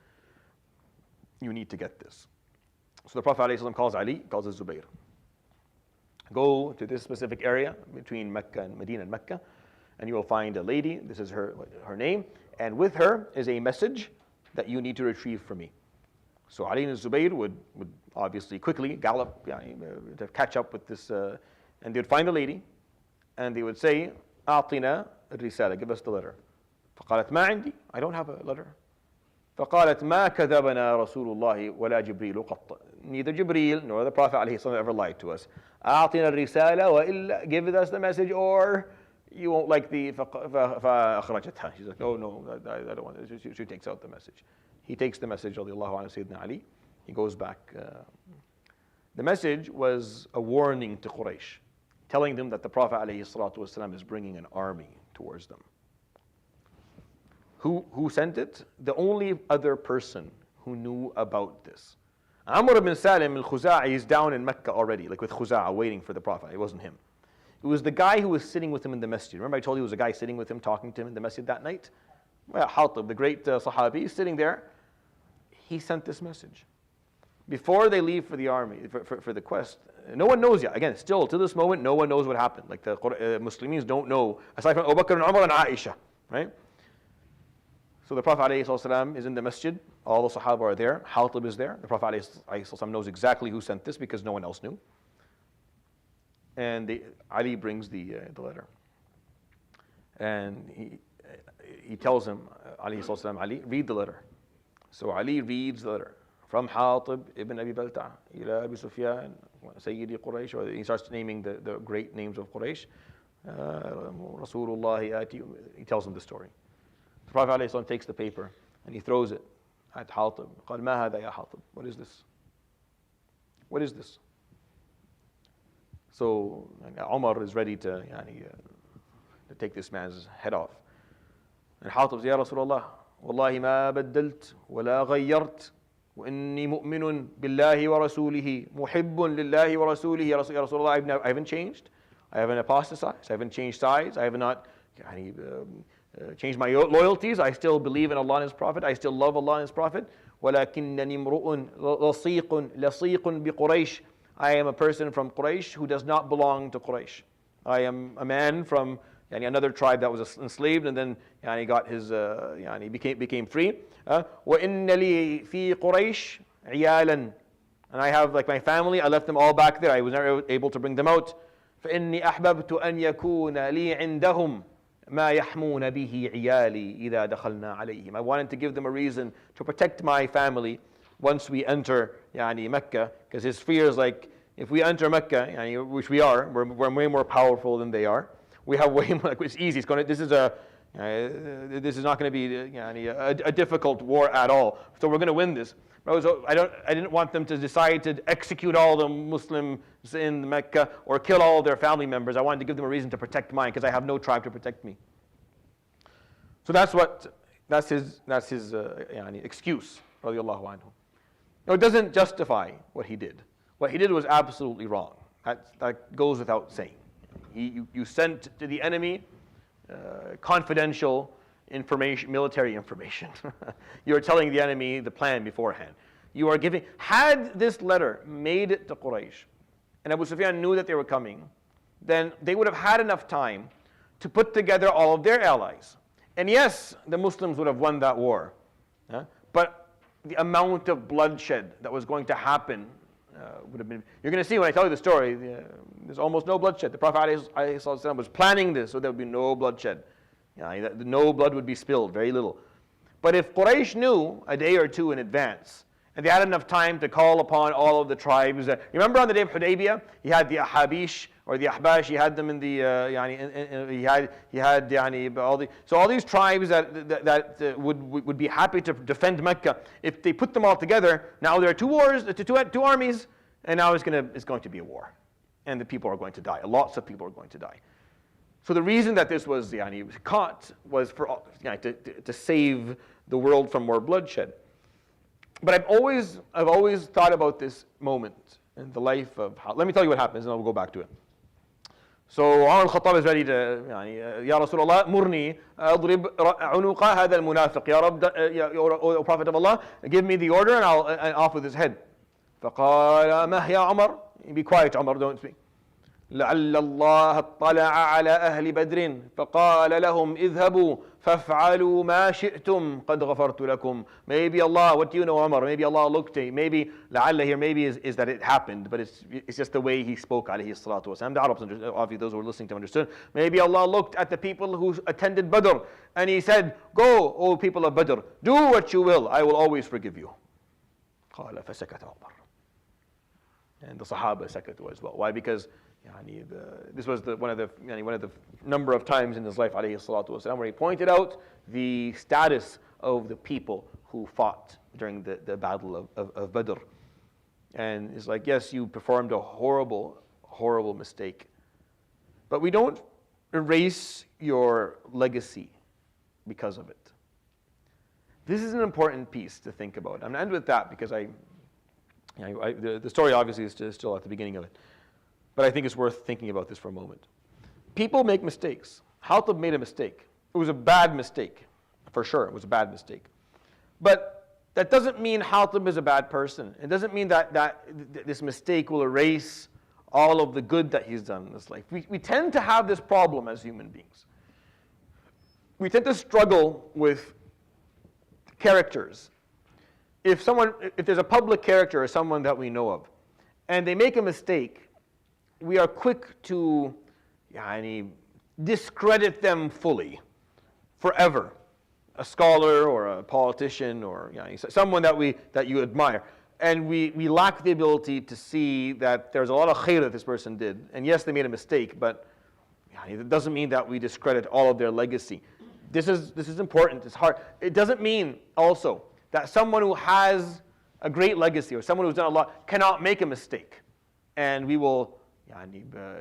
You need to get this. So the Prophet ﷺ calls Ali, calls Zubayr. Go to this specific area between Mecca and Medina and Mecca, and you will find a lady. This is her name, and with her is a message that you need to retrieve for me. So Ali and Zubayr would obviously quickly gallop to catch up with this, and they would find the lady, and they would say, أعطنا الرسالة, give us the letter. فقالت ما عندي, I don't have a letter. فقالت ما كذبنا رسول الله ولا جبريل قط. Neither Jibreel nor the Prophet ﷺ ever lied to us. أعطنا الرسالة وإلا, give us the message, or you won't like the فأخرجتها. She's like, no, I don't want it. She takes out the message. He takes the message, رضي الله عنه Sayyidina Ali. He goes back. The message was a warning to Quraysh, telling them that the Prophet ﷺ is bringing an army towards them. Who sent it? The only other person who knew about this. Amr ibn Salim al-Khuza'i is down in Mecca already, like with Khuza'a, waiting for the Prophet. It wasn't him. It was the guy who was sitting with him in the masjid. Remember I told you it was a guy sitting with him, talking to him in the masjid that night? Well, Hatib, the great Sahabi, is sitting there. He sent this message. Before they leave for the army, for the quest, no one knows yet. Again, still to this moment, no one knows what happened. Like the Muslims don't know, aside from Abu Bakr and Umar and Aisha, right? So the Prophet ﷺ is in the masjid. All the Sahaba are there. Hatib is there. The Prophet ﷺ knows exactly who sent this because no one else knew. And Ali brings the letter. And he tells him, Ali, read the letter. So Ali reads the letter. From Hatib ibn Abi Balta'a ila Abi Sufyan, Sayyidi Quraysh, or he starts naming the great names of Quraysh. Rasulullah, he tells him the story. The Prophet ﷺ takes the paper and he throws it at Hatib. قال ما هذا يا حاطب? What is this? What is this? So Umar is ready to take this man's head off. And Hatib says, Ya Rasulullah, Wallahi ma baddalt wa la ghayyart. وإني مؤمن بالله ورسوله محب لله ورسوله يا رسول الله, I haven't changed, I haven't apostatized, I haven't changed sides, I have not changed my loyalties, I still believe in Allah and His Prophet, I still love Allah and His Prophet. ولكنني امرؤ لصيق بقريش, I am a person from Quraysh who does not belong to Quraysh. I am a man from another tribe that was enslaved and then he got his became free. وَإِنَّ لِي فِي قُرَيْشٍ عِيَالًا, and I have like my family, I left them all back there, I was never able to bring them out. فإني أحببت أن يكون لي عندهم ما يحمون به عيالي إذا دخلنا عليهم. I wanted to give them a reason to protect my family once we enter Mecca, because his fear is like, if we enter Mecca, which we are, we're way more powerful than they are. We have way more, like, it's easy. This is not going to be a difficult war at all. So we're going to win this. I didn't want them to decide to execute all the Muslims in Mecca or kill all their family members. I wanted to give them a reason to protect mine because I have no tribe to protect me. So that's his excuse, radiallahu anhu. No, it doesn't justify what he did. What he did was absolutely wrong. That goes without saying. You sent to the enemy confidential information, military information. You are telling the enemy the plan beforehand. You are giving. Had this letter made it to Quraysh, and Abu Sufyan knew that they were coming, then they would have had enough time to put together all of their allies. And yes, the Muslims would have won that war. But the amount of bloodshed that was going to happen would have been. You're going to see when I tell you the story, there's almost no bloodshed. The Prophet ﷺ was planning this so there would be no bloodshed. No blood would be spilled, very little. But if Quraysh knew a day or two in advance, and they had enough time to call upon all of the tribes. Remember on the day of Hudaybiyah, he had the Ahabish or the Ahbash. He had them in the all these tribes that would be happy to defend Mecca. If they put them all together, now there are two armies, and now it's going to be a war, and the people are going to die. Lots of people are going to die. So the reason that this was caught was for to save the world from more bloodshed. But I've always thought about this moment in the life of. Let me tell you what happens, and I'll go back to it. So Umar al-Khattab is ready to. Ya Rasulullah, murni adrib unuqa hada al-munafiq. Ya Rabb, O Prophet of Allah, give me the order, and I'll off with his head. فقال ما يا عمر. Be quiet, Umar, don't speak. لعل الله اطلع على أهل بدر فقال لهم اذهبوا فافعلوا ما شئتم قد غفرت لكم. Maybe Allah, what do you know, Umar? Maybe Allah looked at you. Maybe لعل here, maybe is that it happened, but it's just the way he spoke, alayhi salatu wasalam. The Arabs, obviously those who were listening to understood. Maybe Allah looked at the people who attended Badr and He said, go, O people of Badr, do what you will, I will always forgive you. قال فسكت عمر. And the Sahaba sakatu as well. Why? Because this was one of the number of times in his life, alayhi salatu wasalam, where he pointed out the status of the people who fought during the battle of Badr. And it's like, yes, you performed a horrible, horrible mistake. But we don't erase your legacy because of it. This is an important piece to think about. I'm going to end with that because the story obviously is still at the beginning of it. But I think it's worth thinking about this for a moment. People make mistakes. Hatib made a mistake. It was a bad mistake, for sure. It was a bad mistake. But that doesn't mean Hatib is a bad person. It doesn't mean that this mistake will erase all of the good that he's done in this life. We tend to have this problem as human beings. We tend to struggle with characters. If there's a public character or someone that we know of, and they make a mistake, we are quick to discredit them fully, forever. A scholar or a politician or someone that you admire. And we lack the ability to see that there's a lot of khair that this person did. And yes, they made a mistake, but it doesn't mean that we discredit all of their legacy. This is important. It's hard. It doesn't mean also that someone who has a great legacy or someone who's done a lot cannot make a mistake, and we will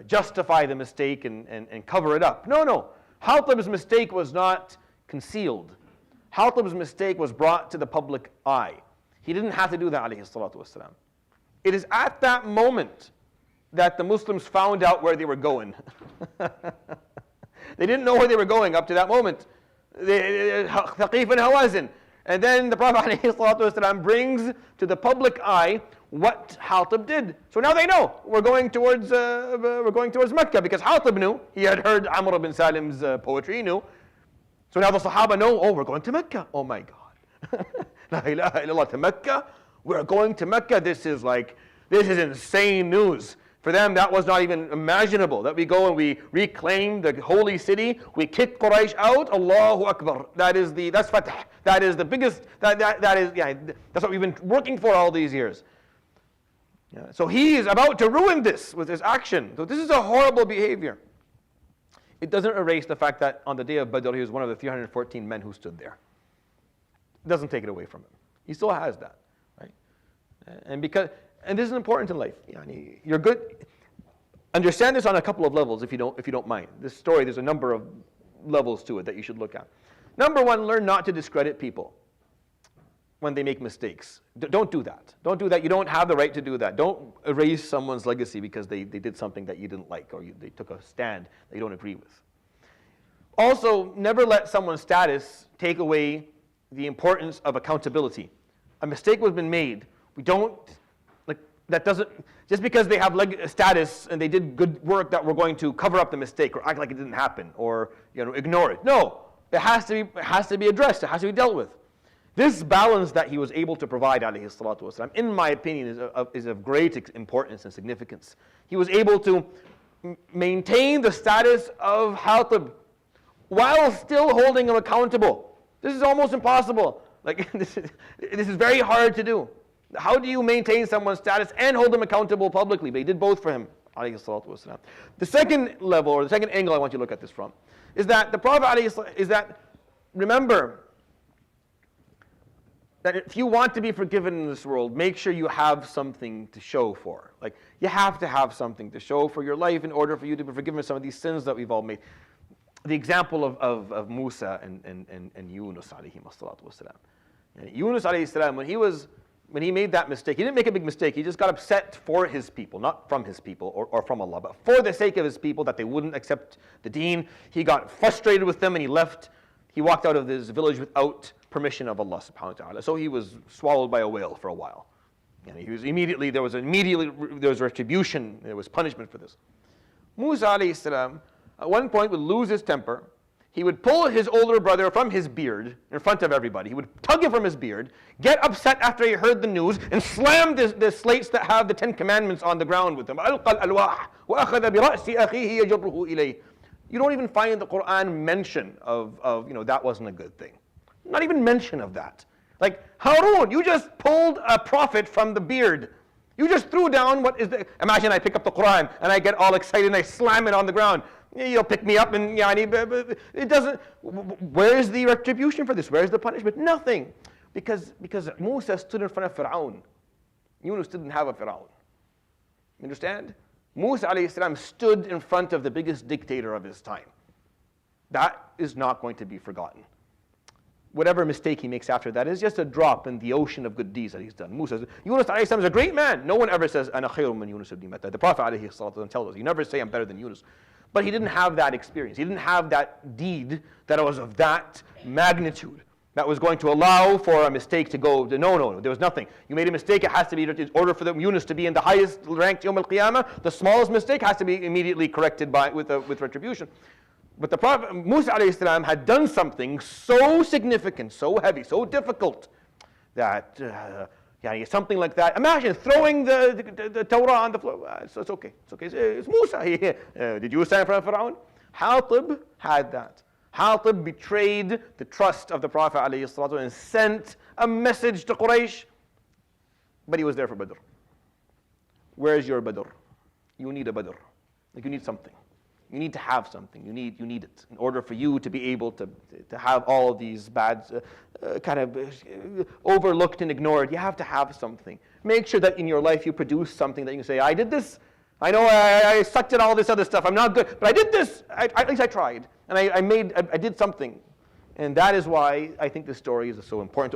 justify the mistake and cover it up. No. Hatib's mistake was not concealed. Hatib's mistake was brought to the public eye. He didn't have to do that, alayhi salatu wasalam. It is at that moment that the Muslims found out where they were going. They didn't know where they were going up to that moment. Thaqif and Hawazin. And then the Prophet ﷺ brings to the public eye what Hatib did. So now they know we're going towards Mecca, because Hatib knew. He had heard Amr ibn Salim's poetry, he knew. So now the Sahaba know, we're going to Mecca. Oh my God. La ilaha illallah, to Mecca? We're going to Mecca. This is insane news. For them, that was not even imaginable, that we go and we reclaim the holy city, we kick Quraysh out, Allahu Akbar. That's Fatah. That is the biggest, that's what we've been working for all these years. So he is about to ruin this with his action. So this is a horrible behavior. It doesn't erase the fact that on the day of Badr, he was one of the 314 men who stood there. It doesn't take it away from him. He still has that, right? And this is important in life. You're good. Understand this on a couple of levels, if you don't mind. This story, there's a number of levels to it that you should look at. Number one, learn not to discredit people when they make mistakes. Don't do that. Don't do that. You don't have the right to do that. Don't erase someone's legacy because they did something that you didn't like, or they took a stand that you don't agree with. Also, never let someone's status take away the importance of accountability. A mistake has been made. That doesn't, just because they have status and they did good work, that we're going to cover up the mistake or act like it didn't happen or ignore it. No, it has to be addressed. It has to be dealt with. This balance that he was able to provide, alayhi salatu wasalam, in my opinion, is of great importance and significance. He was able to maintain the status of Hatib while still holding him accountable. This is almost impossible. This is very hard to do. How do you maintain someone's status and hold them accountable publicly? But he did both for him, alayhi salatu wasalam. The second level, or the second angle I want you to look at this from, is that the Prophet remember that if you want to be forgiven in this world, make sure you have something to show for. You have to have something to show for your life in order for you to be forgiven some of these sins that we've all made. The example of Musa and Yunus alayhi salatu wasalam. Yunus alayhi salam, when he made that mistake, he didn't make a big mistake. He just got upset for his people, not from his people or from Allah, but for the sake of his people, that they wouldn't accept the deen. He got frustrated with them and he left. He walked out of this village without permission of Allah subhanahu wa ta'ala. So he was swallowed by a whale for a while. And there was retribution, there was punishment for this. Musa alayhi salam at one point would lose his temper. He would pull his older brother from his beard in front of everybody. He would tug him from his beard, get upset after he heard the news, and slam the slates that have the 10 Commandments on the ground with them. You don't even find in the Quran mention of that wasn't a good thing. Not even mention of that. Harun, you just pulled a prophet from the beard. You just threw down imagine I pick up the Quran and I get all excited and I slam it on the ground. You'll pick me up and it doesn't. Where's the retribution for this? Where's the punishment? Nothing. Because Musa stood in front of Fir'aun. Yunus didn't have a Fir'aun. You understand? Musa alayhi salam stood in front of the biggest dictator of his time. That is not going to be forgotten. Whatever mistake he makes after that is just a drop in the ocean of good deeds that he's done. Yunus alayhi salam is a great man. No one ever says, Ana khayrun min Yunus ibn Matta. The Prophet alayhi salatu tells us, you never say I'm better than Yunus. But he didn't have that experience. He didn't have that deed that was of that magnitude, that was going to allow for a mistake to go. No, there was nothing. You made a mistake, it has to be, in order for the Yunus to be in the highest ranked Yawm al-Qiyamah, the smallest mistake has to be immediately corrected with retribution. But the Prophet Musa alayhi salam had done something so significant, so heavy, so difficult, that something like that. Imagine throwing the Torah on the floor. So it's okay. It's okay. It's Musa. Did you stand in front of Fir'aun? Hatib had that. Hatib betrayed the trust of the Prophet ﷺ and sent a message to Quraysh, but he was there for Badr. Where is your Badr? You need a Badr. Like, you need something. You need to have something. You need it in order for you to be able to have all of these bad, kind of overlooked and ignored. You have to have something. Make sure that in your life you produce something that you can say, I did this. I know I sucked at all this other stuff. I'm not good, but I did this. At least I tried, and I did something. And that is why I think this story is so important.